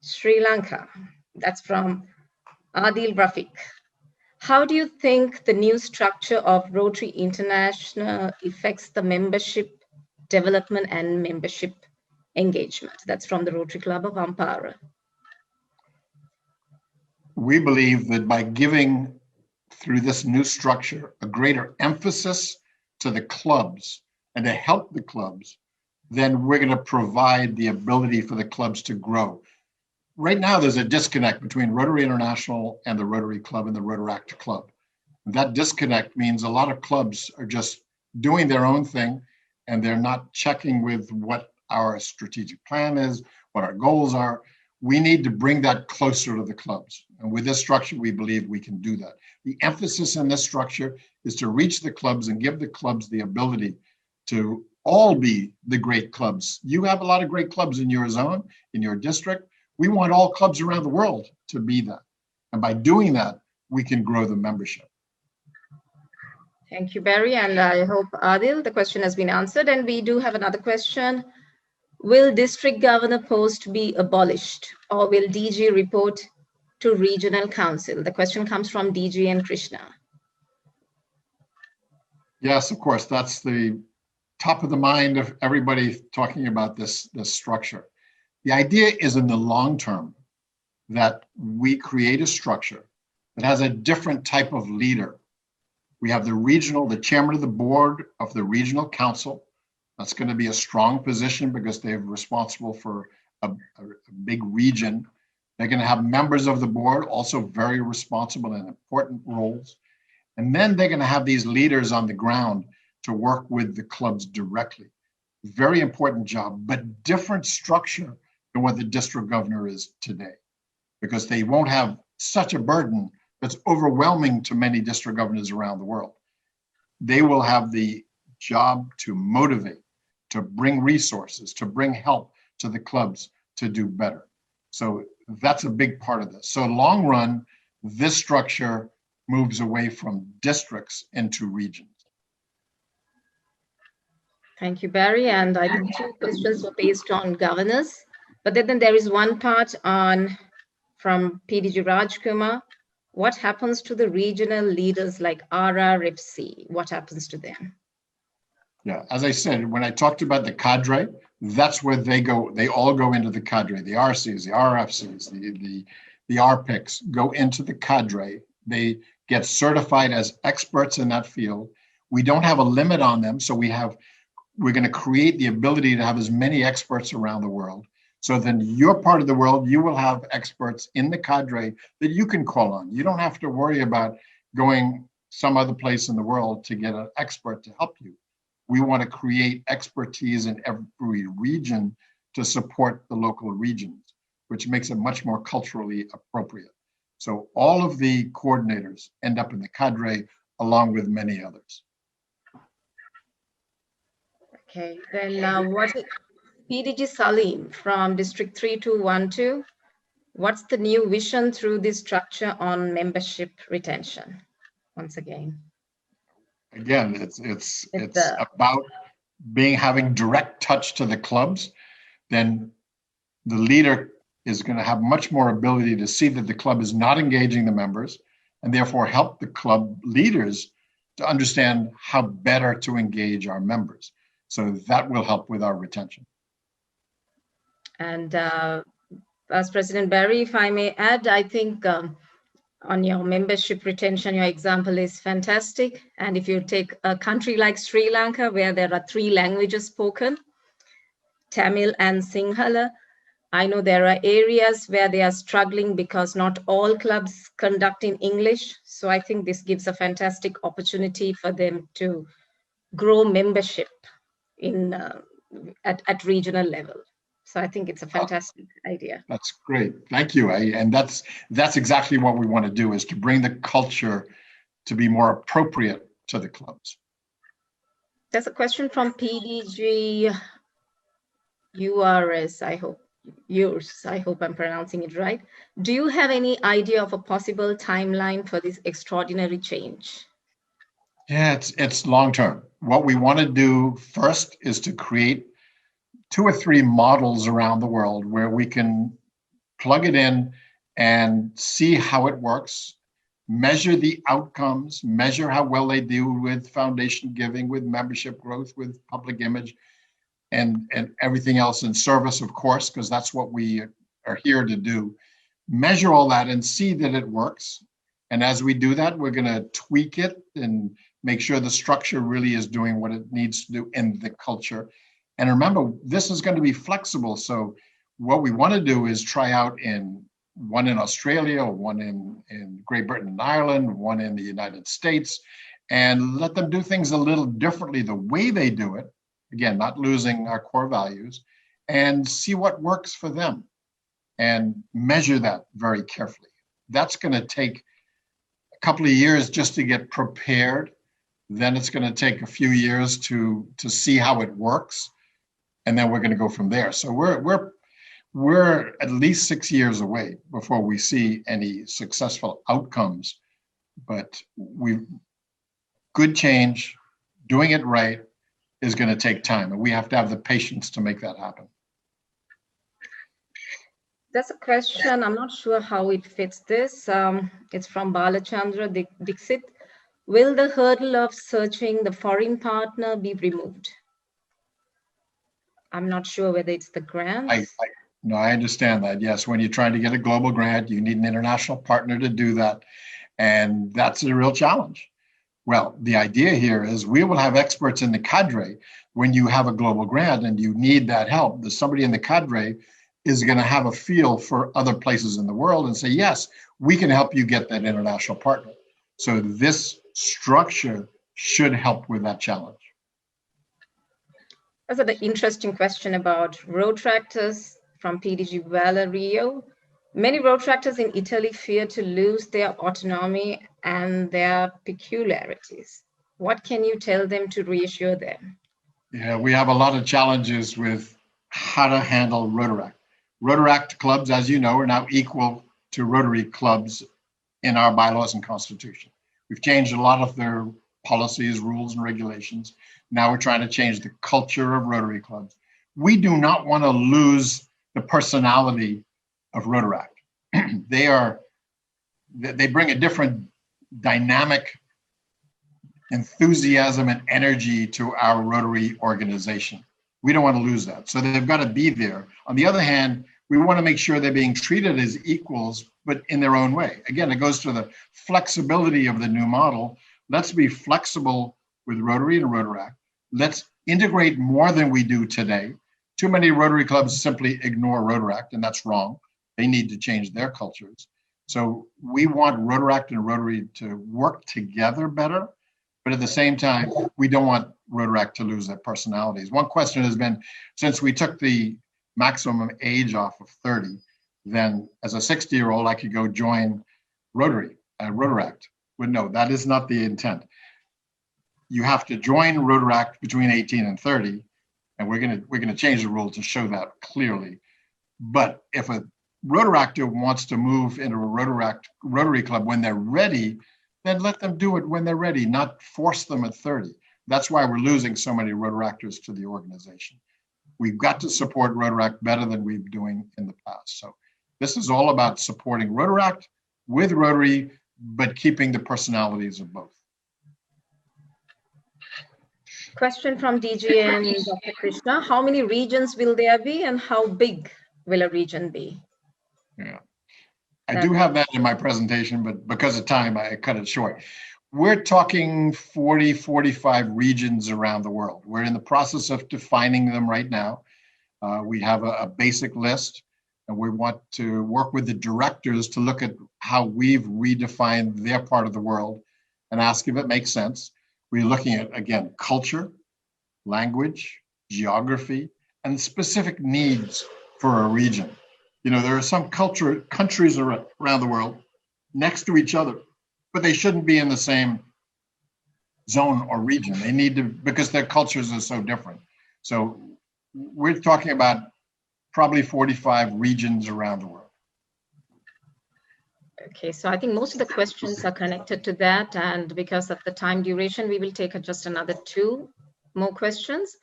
Sri Lanka. That's from Adil Rafiq. How do you think the new structure of Rotary International affects the membership development and membership engagement? That's from the Rotary Club of Ampara. We believe that by giving, through this new structure, a greater emphasis to the clubs and to help the clubs, then we're going to provide the ability for the clubs to grow. Right now, there's a disconnect between Rotary International and the Rotary Club and the Rotaract Club. That disconnect means a lot of clubs are just doing their own thing, and they're not checking with what our strategic plan is, what our goals are. We need to bring that closer to the clubs. And with this structure, we believe we can do that. The emphasis in this structure is to reach the clubs and give the clubs the ability to all be the great clubs. You have a lot of great clubs in your zone, in your district. We want all clubs around the world to be that. And by doing that, we can grow the membership. Thank you, Barry. And I hope, Adil, the question has been answered. And we do have another question. Will district governor post be abolished, or will DG report to regional council? The question comes from DG and Krishna. Yes, of course. That's the top of the mind of everybody talking about this structure. The idea is in the long term that we create a structure that has a different type of leader. We have the chairman of the board of the regional council. That's going to be a strong position because they're responsible for a big region. They're going to have members of the board, also very responsible and important roles. And then they're going to have these leaders on the ground to work with the clubs directly. Very important job, but different structure than what the district governor is today, because they won't have such a burden that's overwhelming to many district governors around the world. They will have the job to motivate, to bring resources, to bring help to the clubs to do better. So that's a big part of this. So long run, this structure moves away from districts into regions. Thank you, Barry. And I think two questions were based on governors, but then there is one part from PDG Rajkumar. What happens to the regional leaders like RRFC? What happens to them? Yeah, as I said, when I talked about the cadre, that's where they go. They all go into the cadre. The RCs, the RFCs, the RPICs go into the cadre. They get certified as experts in that field. We don't have a limit on them, so we're going to create the ability to have as many experts around the world. So then your part of the world, you will have experts in the cadre that you can call on. You don't have to worry about going some other place in the world to get an expert to help you. We want to create expertise in every region to support the local regions, which makes it much more culturally appropriate. So all of the coordinators end up in the cadre along with many others. Okay, then what is PDG Salim from District 3212? What's the new vision through this structure on membership retention? Once again. Again, it's about having direct touch to the clubs. Then the leader is going to have much more ability to see that the club is not engaging the members, and therefore help the club leaders to understand how better to engage our members. So that will help with our retention. And as President Barry, if I may add, I think on your membership retention, your example is fantastic. And if you take a country like Sri Lanka, where there are 3 languages spoken, Tamil and Sinhala, I know there are areas where they are struggling because not all clubs conduct in English. So I think this gives a fantastic opportunity for them to grow membership in at regional level. So I think it's a fantastic idea. That's great. Thank you. And that's exactly what we want to do, is to bring the culture to be more appropriate to the clubs. There's a question from PDG URS, I hope I'm pronouncing it right. Do you have any idea of a possible timeline for this extraordinary change? Yeah, it's long term. What we want to do first is to create 2 or 3 models around the world where we can plug it in and see how it works, measure the outcomes, measure how well they do with foundation giving, with membership growth, with public image, and everything else in service, of course, because that's what we are here to do. Measure all that and see that it works. And as we do that, we're going to tweak it and make sure the structure really is doing what it needs to do in the culture. And remember, this is going to be flexible. So what we want to do is try out one in Australia, one in Great Britain and Ireland, one in the United States, and let them do things a little differently the way they do it. Again, not losing our core values, and see what works for them and measure that very carefully. That's going to take a couple of years just to get prepared. Then it's going to take a few years to see how it works. And then we're going to go from there. So we're at least 6 years away before we see any successful outcomes. But good change, doing it right, is going to take time, and we have to have the patience to make that happen. That's a question. I'm not sure how it fits this. It's from Balachandra Dixit. Will the hurdle of searching the foreign partner be removed? I'm not sure whether it's the grant. No, I understand that. Yes, when you're trying to get a global grant, you need an international partner to do that. And that's a real challenge. Well, the idea here is we will have experts in the cadre when you have a global grant and you need that help. There's somebody in the cadre is going to have a feel for other places in the world and say, yes, we can help you get that international partner. So this structure should help with that challenge. That's an interesting question about road tractors from PDG Valerio. Many road tractors in Italy fear to lose their autonomy and their peculiarities. What can you tell them to reassure them? Yeah, we have a lot of challenges with how to handle Rotaract. Rotaract clubs, as you know, are now equal to Rotary clubs in our bylaws and constitution. We've changed a lot of their policies, rules, and regulations. Now we're trying to change the culture of Rotary clubs. We do not want to lose the personality of Rotaract. They bring a different dynamic enthusiasm and energy to our Rotary organization. We don't want to lose that. So they've got to be there. On the other hand, we want to make sure they're being treated as equals, but in their own way. Again, it goes to the flexibility of the new model. Let's be flexible with Rotary and Rotaract. Let's integrate more than we do today. Too many Rotary clubs simply ignore Rotaract, and that's wrong. They need to change their cultures. So we want Rotaract and Rotary to work together better, but at the same time, we don't want Rotaract to lose their personalities. One question has been, since we took the maximum age off of 30, then as a 60-year-old, I could go join Rotaract. But no, that is not the intent. You have to join Rotaract between 18 and 30, and we're gonna change the rule to show that clearly. But if a Rotaractor wants to move into a Rotary club when they're ready, then let them do it when they're ready, not force them at 30. That's why we're losing so many Rotaractors to the organization. We've got to support Rotaract better than we've been doing in the past. So this is all about supporting Rotaract with Rotary, but keeping the personalities of both. Question from DG and Dr. Krishna. How many regions will there be and how big will a region be? Yeah. I do have that in my presentation, but because of time, I cut it short. We're talking 40, 45 regions around the world. We're in the process of defining them right now. We have a basic list, and we want to work with the directors to look at how we've redefined their part of the world and ask if it makes sense. We're looking at, again, culture, language, geography, and specific needs for a region. You know, there are some countries around the world next to each other, but they shouldn't be in the same zone or region. They need to, because their cultures are so different. So we're talking about probably 45 regions around the world. Okay, so I think most of the questions are connected to that, and because of the time duration, we will take just another 2 more questions.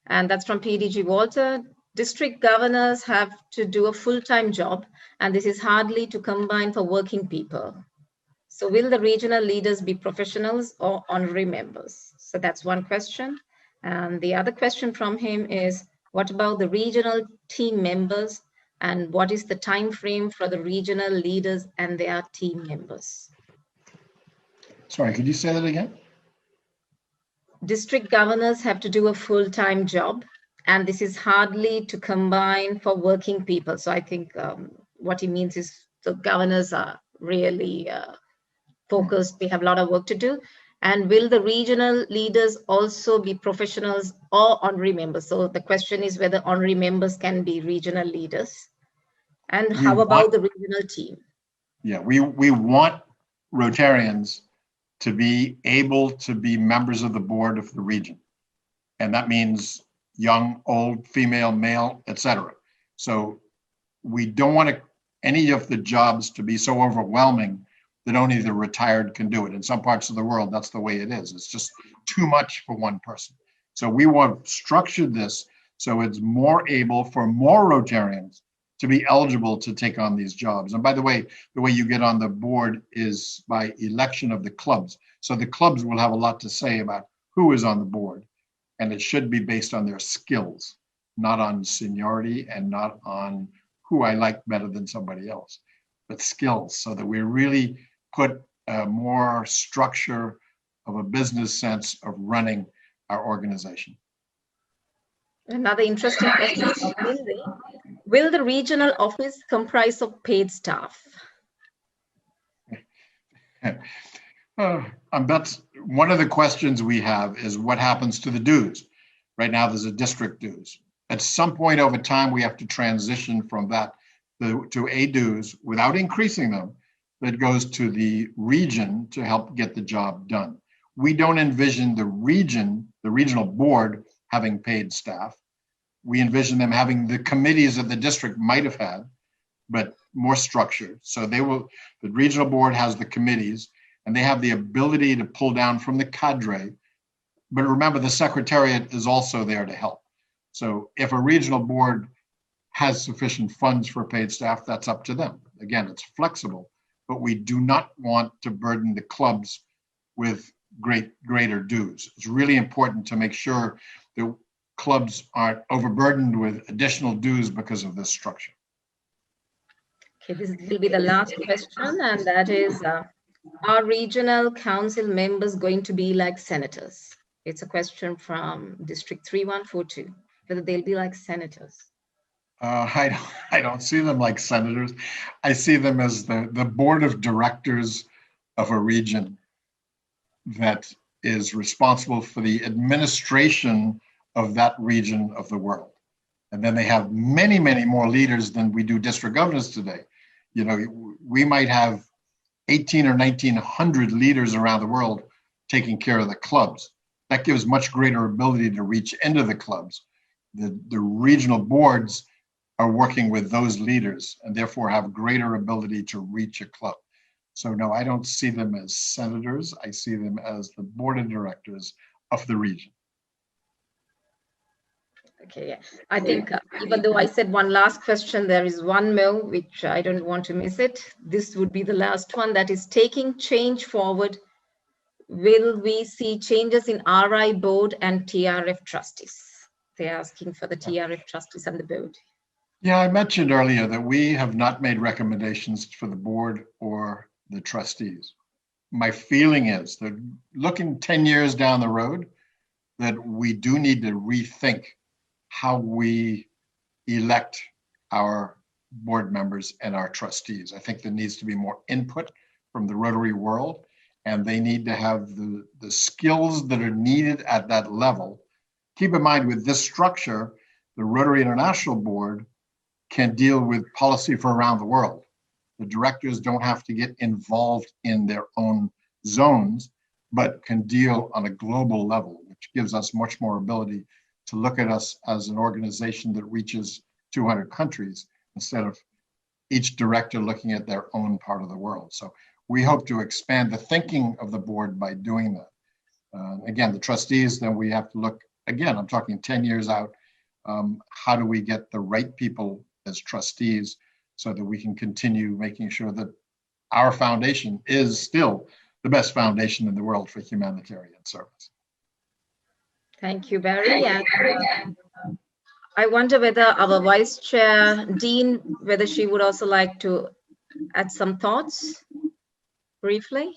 And that's from PDG Walter. District governors have to do a full-time job, and this is hardly to combine for working people. So will the regional leaders be professionals or honorary members? So that's one question. And the other question from him is, what about the regional team members, and what is the time frame for the regional leaders and their team members? Sorry, could you say that again? District governors have to do a full-time job, and this is hardly to combine for working people. So I think what he means is the governors are really focused. They have a lot of work to do. And will the regional leaders also be professionals or honorary members? So the question is whether honorary members can be regional leaders. And how about the regional team? Yeah, we want Rotarians to be able to be members of the board of the region. And that means young, old, female, male, etc. So we don't want any of the jobs to be so overwhelming that only the retired can do it. In some parts of the world, that's the way it is. It's just too much for one person. So we want to structure this so it's more able for more Rotarians to be eligible to take on these jobs. And by the way you get on the board is by election of the clubs. So the clubs will have a lot to say about who is on the board. And it should be based on their skills, not on seniority and not on who I like better than somebody else, but skills, so that we really put more structure of a business sense of running our organization. Another interesting question from Lindsay. Will the regional office comprise of paid staff? That's one of the questions we have is what happens to the dues? Right now, there's a district dues. At some point over time, we have to transition from that to a dues without increasing them that goes to the region to help get the job done. We don't envision the regional board having paid staff. We envision them having the committees that the district might have had, but more structured. So the regional board has the committees and they have the ability to pull down from the cadre. But remember, the secretariat is also there to help. So if a regional board has sufficient funds for paid staff, that's up to them. Again, it's flexible, but we do not want to burden the clubs with greater dues. It's really important to make sure that clubs aren't overburdened with additional dues because of this structure. Okay, this will be the last question, and that is, are regional council members going to be like senators? It's a question from District 3142, whether they'll be like senators. I don't see them like senators. I see them as the board of directors of a region that is responsible for the administration of that region of the world. And then they have many, many more leaders than we do district governors today. You know, we might have 18 or 1900 leaders around the world taking care of the clubs. That gives much greater ability to reach into the clubs. The regional boards are working with those leaders and therefore have greater ability to reach a club. So no, I don't see them as senators. I see them as the board of directors of the region. Okay, yeah. I think even though I said one last question, there is one more which I don't want to miss it. This would be the last one, that is taking change forward. Will we see changes in RI board and TRF trustees? They're asking for the TRF trustees and the board. Yeah, I mentioned earlier that we have not made recommendations for the board or the trustees. My feeling is that looking 10 years down the road, that we do need to rethink how we elect our board members and our trustees. I think there needs to be more input from the Rotary world, and they need to have the skills that are needed at that level. Keep in mind, with this structure, the Rotary International Board can deal with policy for around the world. The directors don't have to get involved in their own zones, but can deal on a global level, which gives us much more ability to look at us as an organization that reaches 200 countries instead of each director looking at their own part of the world. So we hope to expand the thinking of the board by doing that. Again, the trustees, then we have to look, again, I'm talking 10 years out, how do we get the right people as trustees so that we can continue making sure that our foundation is still the best foundation in the world for humanitarian service. Thank you, Barry. And I wonder whether our Vice Chair, Dean, whether she would also like to add some thoughts briefly.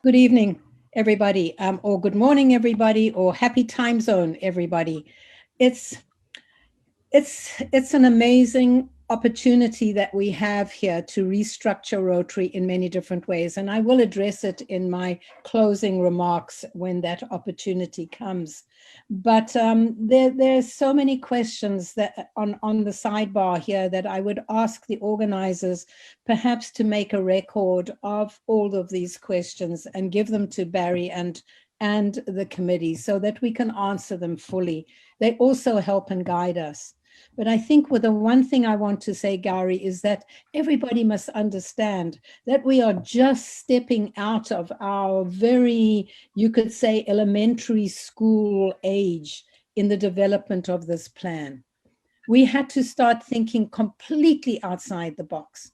Good evening, everybody, or good morning, everybody, or happy time zone, everybody. It's an amazing opportunity that we have here to restructure Rotary in many different ways. And I will address it in my closing remarks when that opportunity comes. But there's so many questions that on the sidebar here that I would ask the organizers perhaps to make a record of all of these questions and give them to Barry and the committee so that we can answer them fully. They also help and guide us. But I think the one thing I want to say, Gary, is that everybody must understand that we are just stepping out of our very, you could say, elementary school age in the development of this plan. We had to start thinking completely outside the box,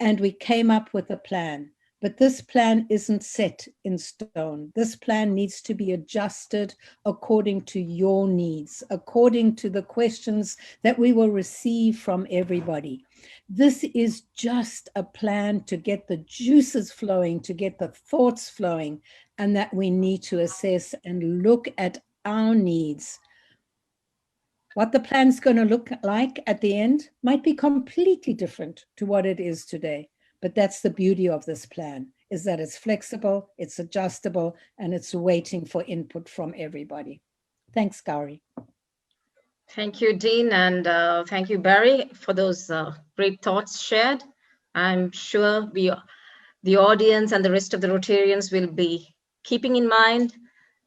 and we came up with a plan. But this plan isn't set in stone. This plan needs to be adjusted according to your needs, according to the questions that we will receive from everybody. This is just a plan to get the juices flowing, to get the thoughts flowing, and that we need to assess and look at our needs. What the plan's going to look like at the end might be completely different to what it is today. But that's the beauty of this plan, is that it's flexible, it's adjustable, and it's waiting for input from everybody. Thanks, Gary. Thank you, Dean, and thank you, Barry, for those great thoughts shared. I'm sure the audience and the rest of the Rotarians will be keeping in mind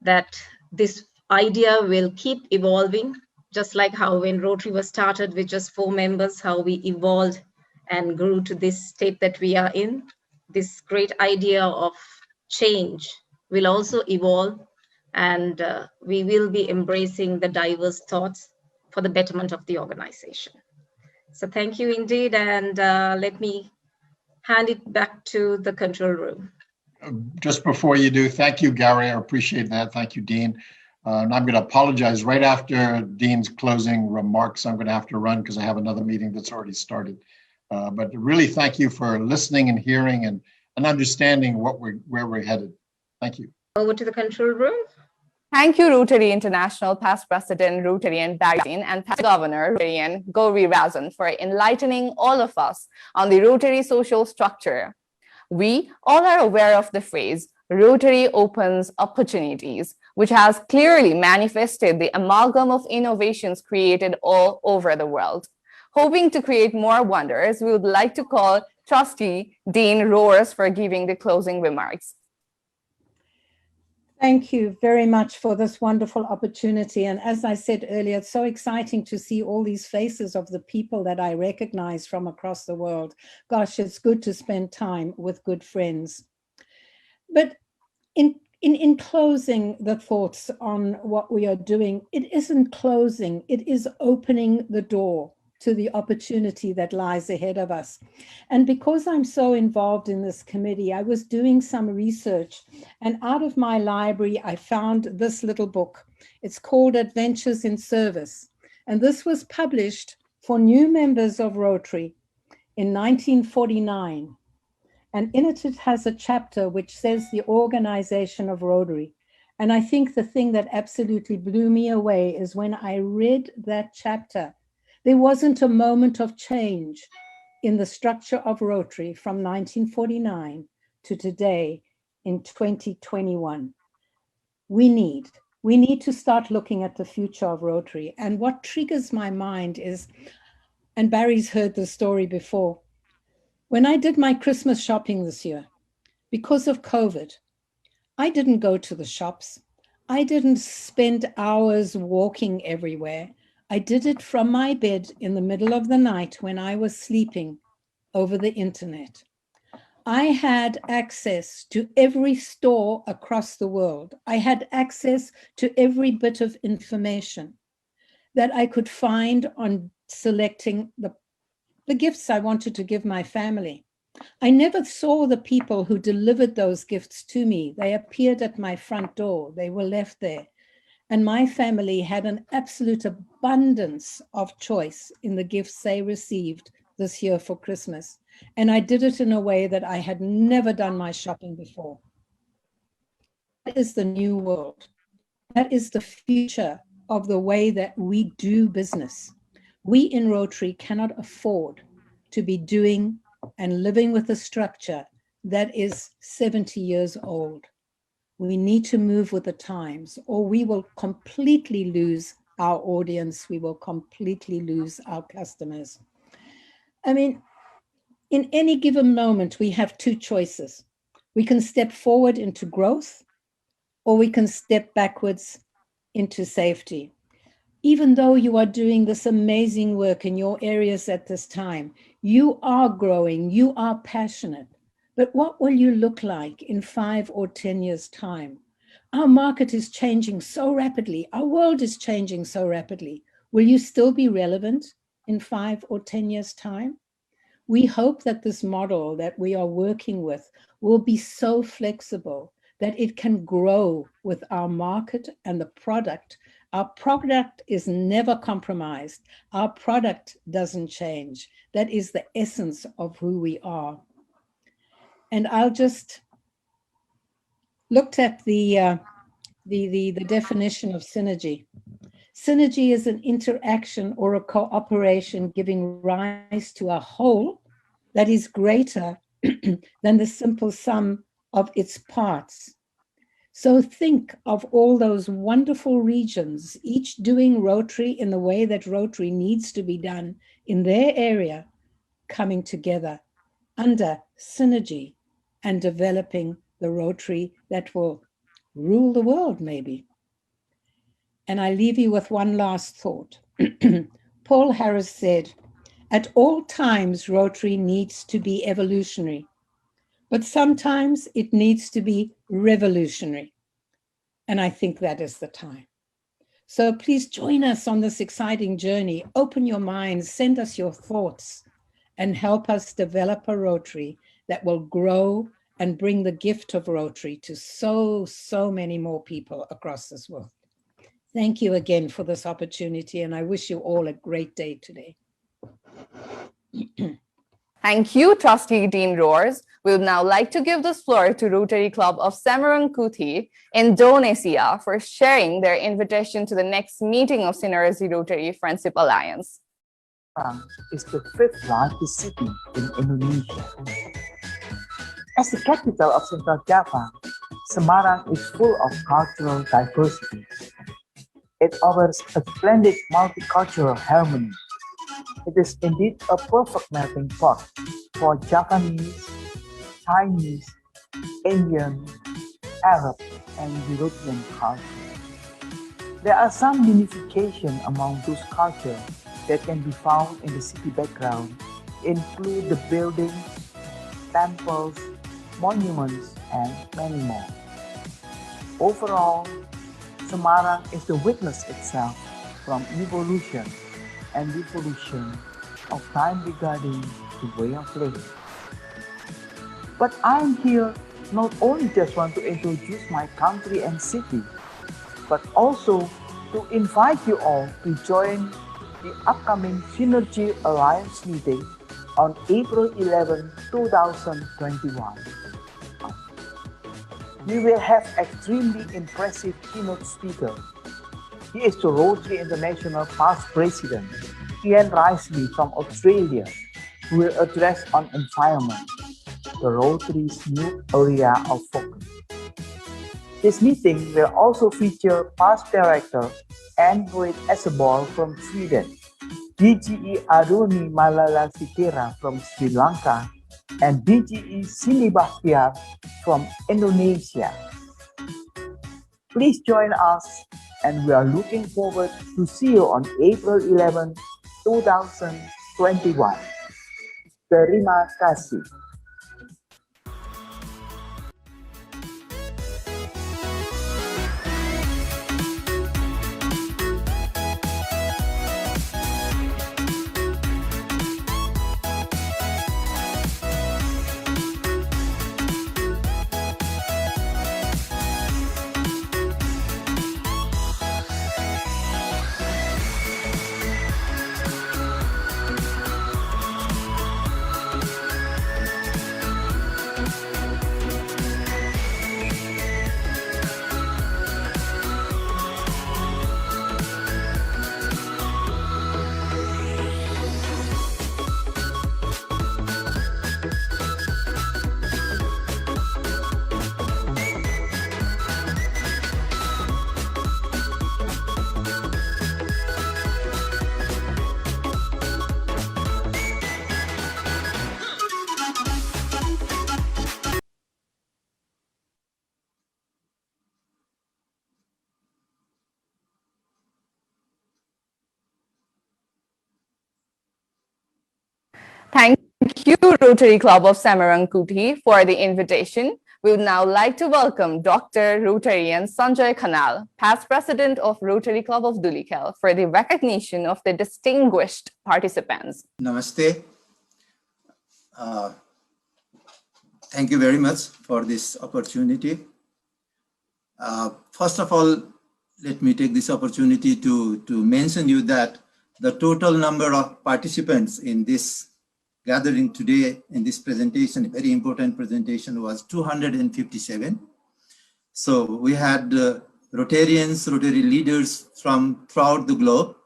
that this idea will keep evolving, just like how when Rotary was started with just 4 members, how we evolved and grew to this state that we are in. This great idea of change will also evolve, and we will be embracing the diverse thoughts for the betterment of the organization. So thank you indeed, and let me hand it back to the control room. Just before you do, thank you, Gary. I appreciate that. Thank you, Dean. And I'm going to apologize right after Dean's closing remarks. I'm going to have to run because I have another meeting that's already started. But really, thank you for listening and hearing and understanding where we're headed. Thank you. Over to the control room. Thank you, Rotary International past president Rotarian Barry and past governor Rotarian Gauri Razan for enlightening all of us on the Rotary social structure. We all are aware of the phrase, Rotary opens opportunities, which has clearly manifested the amalgam of innovations created all over the world. Hoping to create more wonders, we would like to call Trustee Dean Roars for giving the closing remarks. Thank you very much for this wonderful opportunity. And as I said earlier, it's so exciting to see all these faces of the people that I recognize from across the world. Gosh, it's good to spend time with good friends. But in closing the thoughts on what we are doing, it isn't closing, it is opening the door to the opportunity that lies ahead of us. And because I'm so involved in this committee, I was doing some research, and out of my library, I found this little book. It's called Adventures in Service. And this was published for new members of Rotary in 1949. And in it, it has a chapter which says the organization of Rotary. And I think the thing that absolutely blew me away is when I read that chapter, there wasn't a moment of change in the structure of Rotary from 1949 to today in 2021. We need to start looking at the future of Rotary. And what triggers my mind is, and Barry's heard the story before, when I did my Christmas shopping this year, because of COVID, I didn't go to the shops. I didn't spend hours walking everywhere. I did it from my bed in the middle of the night when I was sleeping over the internet. I had access to every store across the world. I had access to every bit of information that I could find on selecting the gifts I wanted to give my family. I never saw the people who delivered those gifts to me. They appeared at my front door. They were left there. And my family had an absolute abundance of choice in the gifts they received this year for Christmas. And I did it in a way that I had never done my shopping before. That is the new world. That is the future of the way that we do business. We in Rotary cannot afford to be doing and living with a structure that is 70 years old. We need to move with the times, or we will completely lose our audience. We will completely lose our customers. I mean, in any given moment, we have two choices. We can step forward into growth, or we can step backwards into safety. Even though you are doing this amazing work in your areas at this time, you are growing, you are passionate. But what will you look like in 5 or 10 years' time? Our market is changing so rapidly. Our world is changing so rapidly. Will you still be relevant in 5 or 10 years' time? We hope that this model that we are working with will be so flexible that it can grow with our market and the product. Our product is never compromised. Our product doesn't change. That is the essence of who we are. And I'll just looked at the definition of synergy. Synergy is an interaction or a cooperation giving rise to a whole that is greater than the simple sum of its parts. So think of all those wonderful regions, each doing Rotary in the way that Rotary needs to be done in their area, coming together under synergy and developing the Rotary that will rule the world, maybe. And I leave you with one last thought. Paul Harris said, at all times, Rotary needs to be evolutionary, but sometimes it needs to be revolutionary. And I think that is the time. So please join us on this exciting journey. Open your minds, send us your thoughts, and help us develop a Rotary that will grow and bring the gift of Rotary to so many more people across this world. Thank you again for this opportunity, and I wish you all a great day today. Thank you, Trustee Dean Roars. We would now like to give this floor to Rotary Club of Semarang, Indonesia, for sharing their invitation to the next meeting of Synergy Rotary Friendship Alliance. Is the fifth largest city in Indonesia. As the capital of Central Java, Semarang is full of cultural diversity. It offers a splendid multicultural harmony. It is indeed a perfect melting pot for Japanese, Chinese, Indian, Arab, and European culture. There are some unification among those cultures that can be found in the city background, include the buildings, temples, monuments, and many more. Overall, Semarang is the witness itself from evolution and revolution of time regarding the way of living. But I'm here not only just want to introduce my country and city, but also to invite you all to join the upcoming Synergy Alliance meeting on April 11, 2021. We will have extremely impressive keynote speaker. He is the Rotary International past president, Ian Risley from Australia, who will address on environment, the Rotary's new area of focus. This meeting will also feature past director Ann-Britt Esebol from Sweden, DGE Aruni Malalasikera from Sri Lanka, and DGE Cindy Bahtiar from Indonesia. Please join us, and we are looking forward to see you on April 11, 2021. Terima kasih. Thank you, Rotary Club of Samarang-Kuti, for the invitation. We would now like to welcome Dr. Rotarian Sanjay Khanal, past president of Rotary Club of Dhulikhel, for the recognition of the distinguished participants. Namaste. Thank you very much for this opportunity. First of all, let me take this opportunity to mention you that the total number of participants in this gathering today in this presentation, a very important presentation, was 257. So we had Rotarians, Rotary leaders from throughout the globe.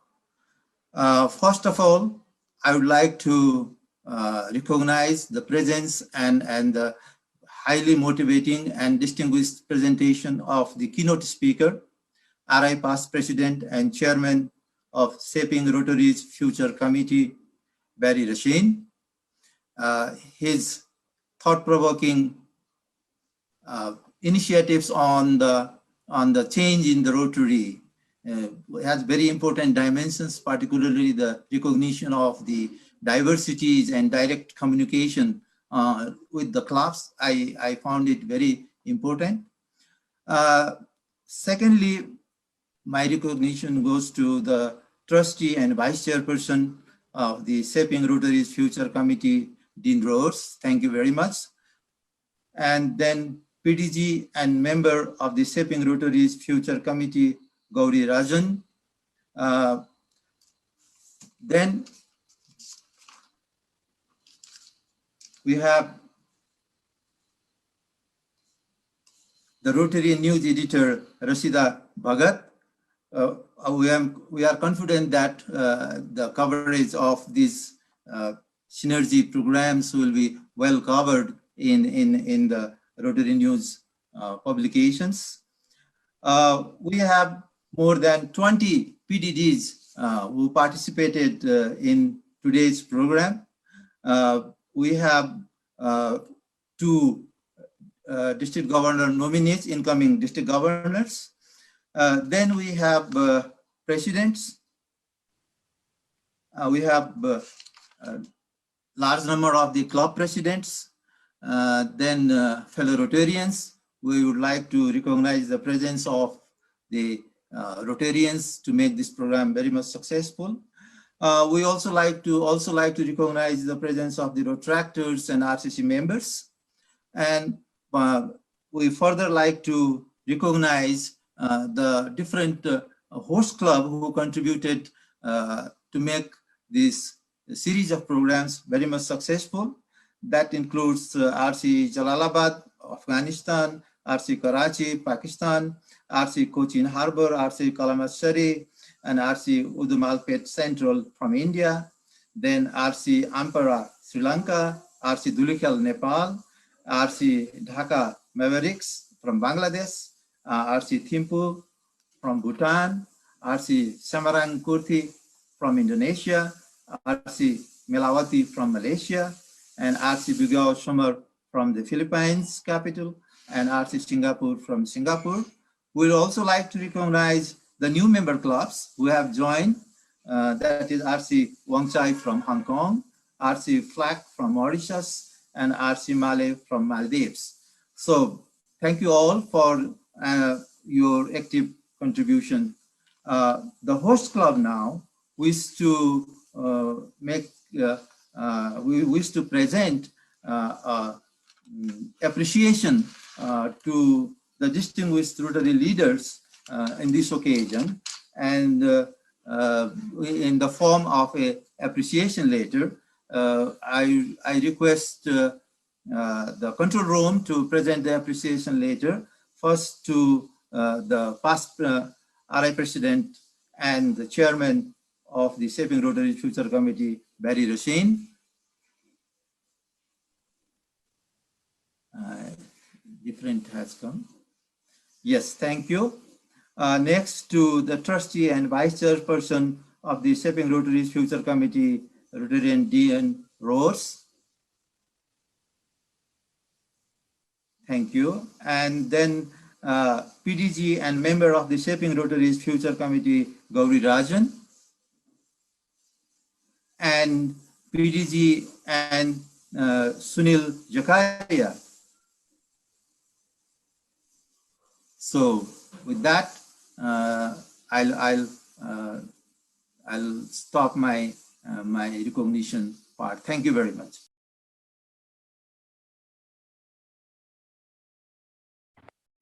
First of all, I would like to recognize the presence and the highly motivating and distinguished presentation of the keynote speaker, RI past president and chairman of Shaping Rotary's Future Committee, Barry Rasheen. His thought-provoking initiatives on the change in the Rotary has very important dimensions, particularly the recognition of the diversities and direct communication with the clubs. I found it very important. Secondly, my recognition goes to the trustee and vice chairperson of the Shaping Rotary's Future Committee, Dean Rose. Thank you very much. And then PDG and member of the Shaping Rotary's Future Committee, Gauri Rajan. Then we have the Rotary News editor, Rashida Bhagat. We are confident that the coverage of these synergy programs will be well covered in the Rotary News publications. We have more than 20 PDDs who participated in today's program. We have 2 district governor nominees, incoming district governors. Then we have presidents. We have large number of the club presidents. Then fellow Rotarians. We would like to recognize the presence of the Rotarians to make this program very much successful. We also like to recognize the presence of the Rotractors and RCC members. And we further like to recognize the different host club who contributed to make this series of programs very much successful. That includes RC Jalalabad, Afghanistan, RC Karachi, Pakistan, RC Cochin Harbor, RC Kalamassery, and RC Udumalpet Central from India, then RC Ampara, Sri Lanka, RC Dhulikhel-Nepal, RC Dhaka Mavericks from Bangladesh, RC Thimphu from Bhutan, RC Samarang Kurthi from Indonesia, RC Melawati from Malaysia, and RC Bugao Somar from the Philippines capital, and RC Singapore from Singapore. We'd also like to recognize the new member clubs who have joined. That is RC Wangchai from Hong Kong, RC Flak from Mauritius, and RC Male from Maldives. So thank you all for your active contribution. The host club now wish to we wish to present appreciation to the distinguished Rotary leaders in this occasion, and in the form of a appreciation letter. I request the control room to present the appreciation letter first to the past RI President and the Chairman of the Shaping Rotary Future Committee, Barry Racine. Different has come. Yes, thank you. Next to the trustee and vice chairperson of the Shaping Rotary's Future Committee, Rotarian D.N. Rose. Thank you. And then PDG and member of the Shaping Rotary's Future Committee, Gauri Rajan. And PDG and Sunil Jakaria. So with that, I'll stop my my recognition part. Thank you very much.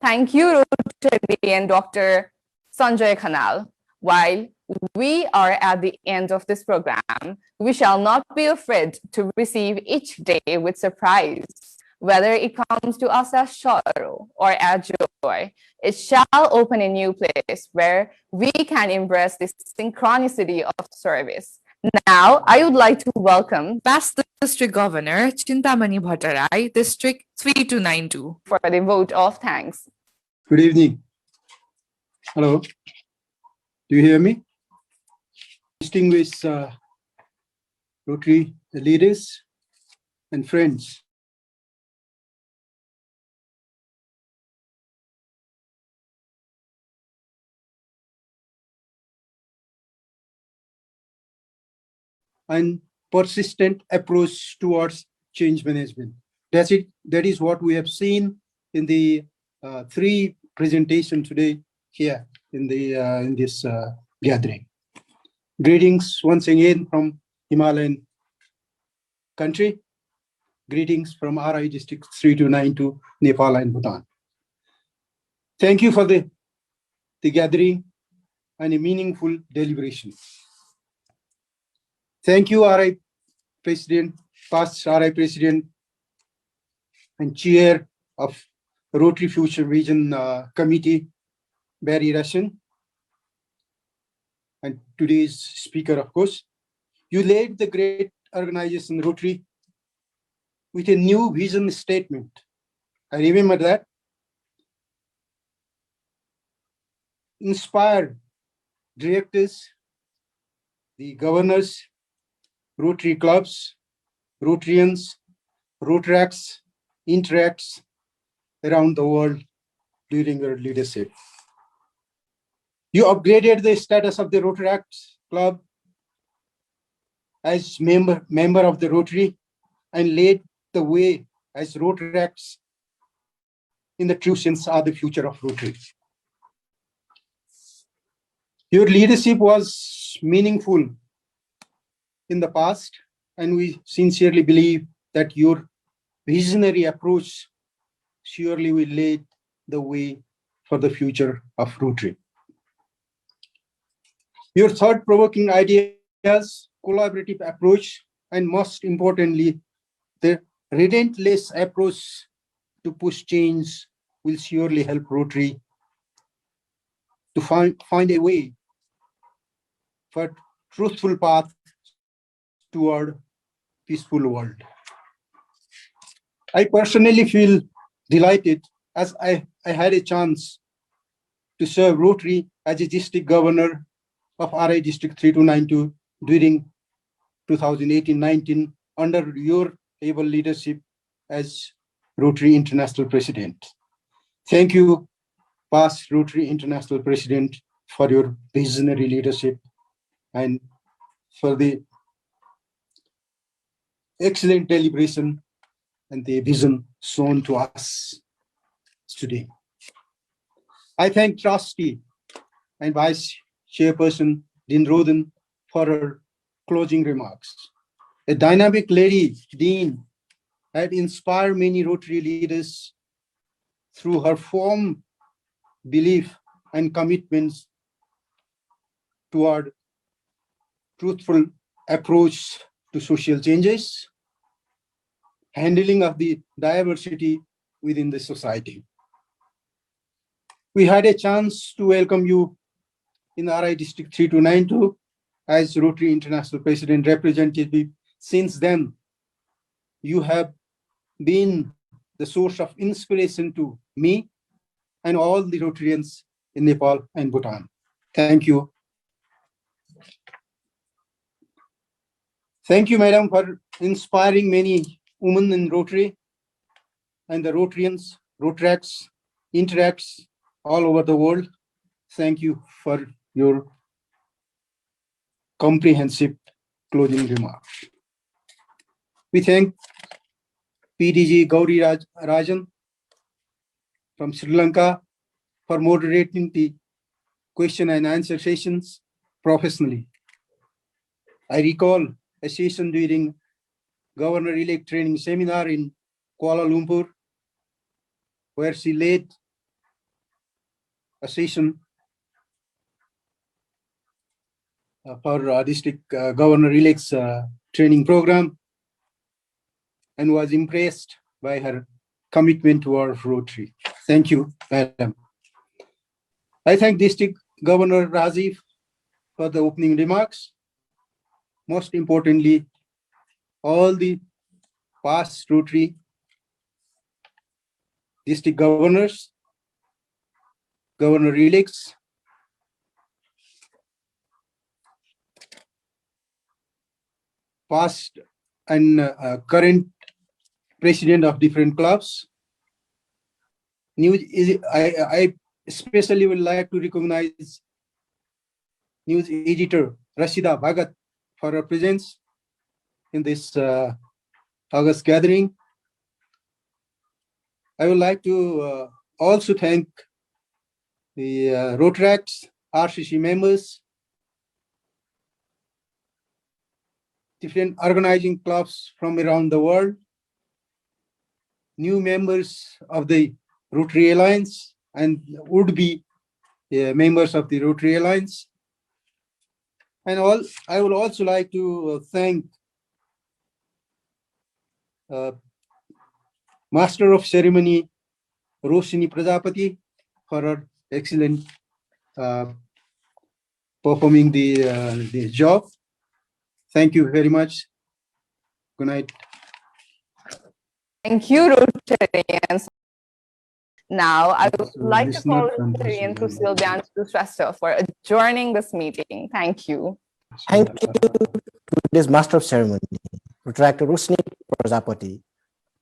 Thank you, Rotary and Dr. Sanjay Khanal. While we are at the end of this program, we shall not be afraid to receive each day with surprise. Whether it comes to us as sorrow or as joy, it shall open a new place where we can embrace this synchronicity of service. Now, I would like to welcome Past District Governor Chintamani Bhattarai, District 3292, for the vote of thanks. Good evening. Hello. Do you hear me? Distinguished Rotary leaders and friends. And persistent approach towards change management. That's it. That is what we have seen in the three presentations today here in this gathering. Greetings once again from Himalayan country. Greetings from RI District 3292, Nepal and Bhutan. Thank you for the gathering and a meaningful deliberation. Thank you, RI President, past RI President and Chair of Rotary Future Vision Committee, Barry Racine, and today's speaker, of course. You led the great organization Rotary with a new vision statement. I remember that. Inspired directors, the governors, Rotary clubs, Rotarians, Rotaracts, Interacts around the world during your leadership. You upgraded the status of the Rotaracts Club as member of the Rotary and laid the way as Rotaracts in the true sense are the future of Rotary. Your leadership was meaningful in the past, and we sincerely believe that your visionary approach surely will lead the way for the future of Rotary. Your thought-provoking idea ideas, collaborative approach, and most importantly, the relentless approach to push change will surely help Rotary to find a way for truthful path toward peaceful world. I personally feel delighted as I had a chance to serve Rotary as a district governor of RI District 3292 during 2018-19 under your able leadership as Rotary International President. Thank you, past Rotary International President, for your visionary leadership and for the excellent deliberation and the vision shown to us today. I thank Trustee and Vice Chairperson Dean Roden for her closing remarks. A dynamic lady, Dean, had inspired many Rotary leaders through her firm belief and commitments toward truthful approach to social changes, handling of the diversity within the society. We had a chance to welcome you in RI District 3292 as Rotary International President representative. Since then, you have been the source of inspiration to me and all the Rotarians in Nepal and Bhutan. Thank you. Thank you, Madam, for inspiring many women in Rotary and the Rotarians, Rotaracts, Interacts all over the world. Thank you for your comprehensive closing remarks. We thank PDG Gauri Rajan from Sri Lanka for moderating the question and answer sessions professionally. I recall a session during Governor-elect training seminar in Kuala Lumpur, where she led a session for district governor-elect's training program and was impressed by her commitment to our Rotary. Thank you, Madam. I thank District Governor Rajiv for the opening remarks. Most importantly, all the past Rotary district governors, governor-elects, past and current president of different clubs. I especially would like to recognize news editor Rashida Bhagat for her presence in this August gathering. I would like to also thank the Rotaracts, RCC members, different organizing clubs from around the world, new members of the Rotary Alliance and would-be members of the Rotary Alliance. And I would also like to thank Master of Ceremony Roshini Prajapati for her excellent performing the job. Thank you very much. Good night. Thank you, Rotarians. Now, I would like to call Rotarian to Sylvian Sylvester for adjourning this meeting. Thank you. Thank you to this Master of Ceremony, Rotaract Roshini Prajapati,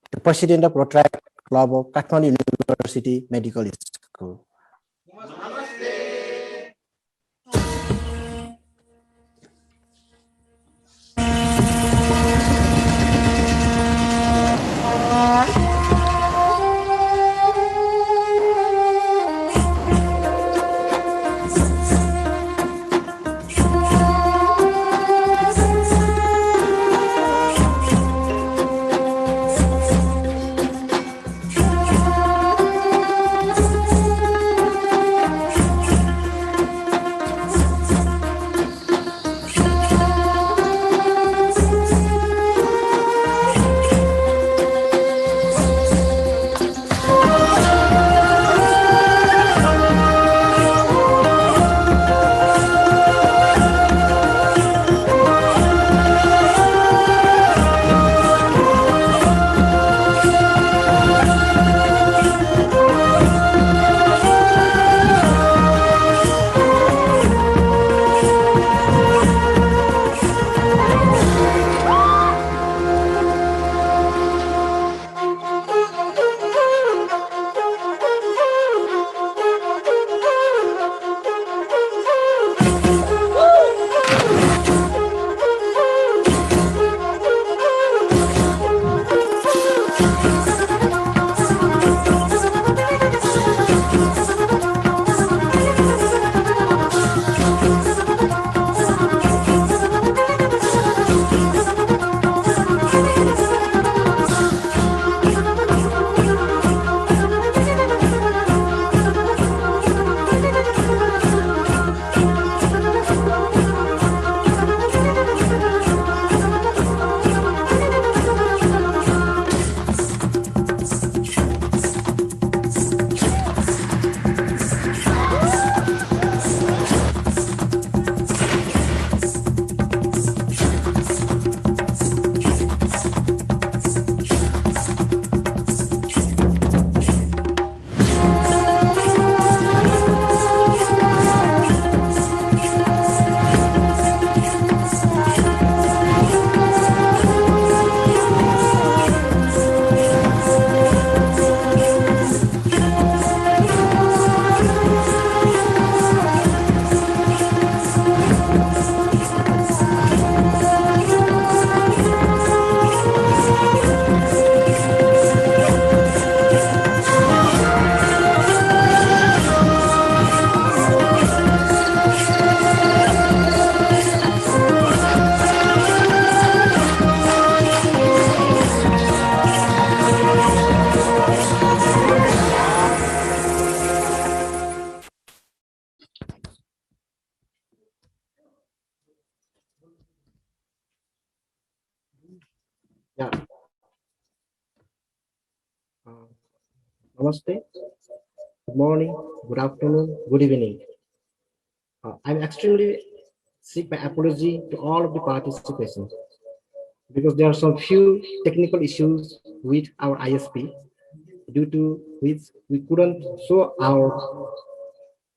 the President of Rotaract Club of Kathmandu University Medical School. Yeah. Namaste. Good morning, good afternoon, good evening. I'm extremely seek my apology to all of the participants because there are some few technical issues with our ISP, due to which we couldn't show our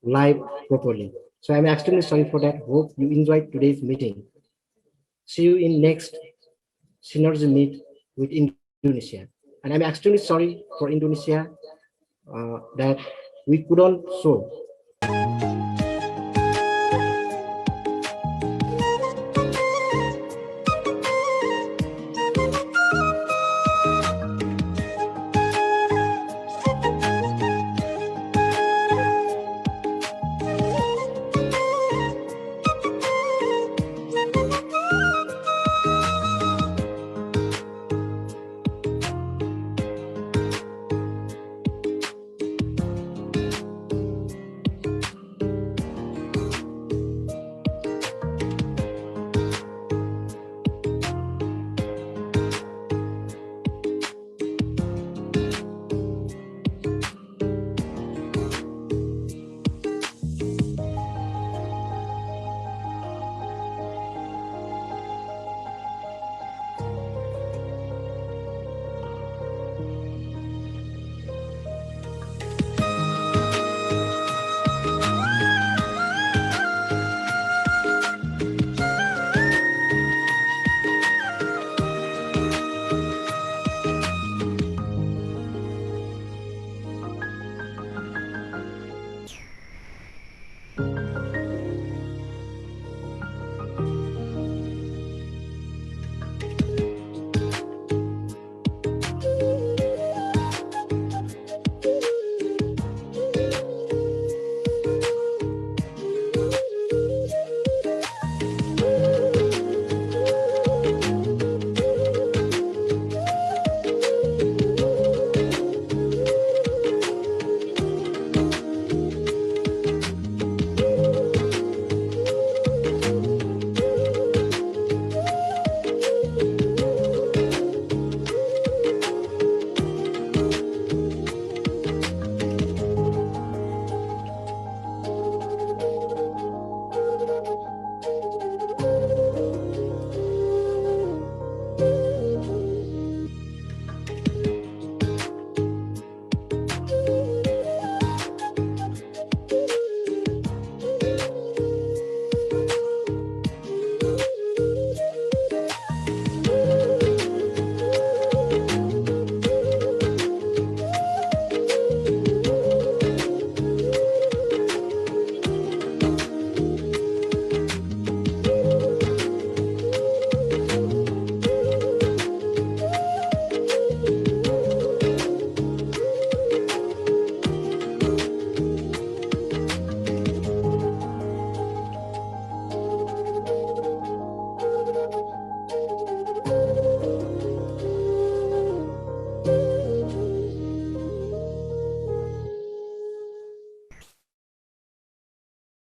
live properly. So I'm extremely sorry for that. Hope you enjoyed today's meeting. See you in next Synergy Meet with Indonesia. And I'm extremely sorry for Indonesia that we couldn't show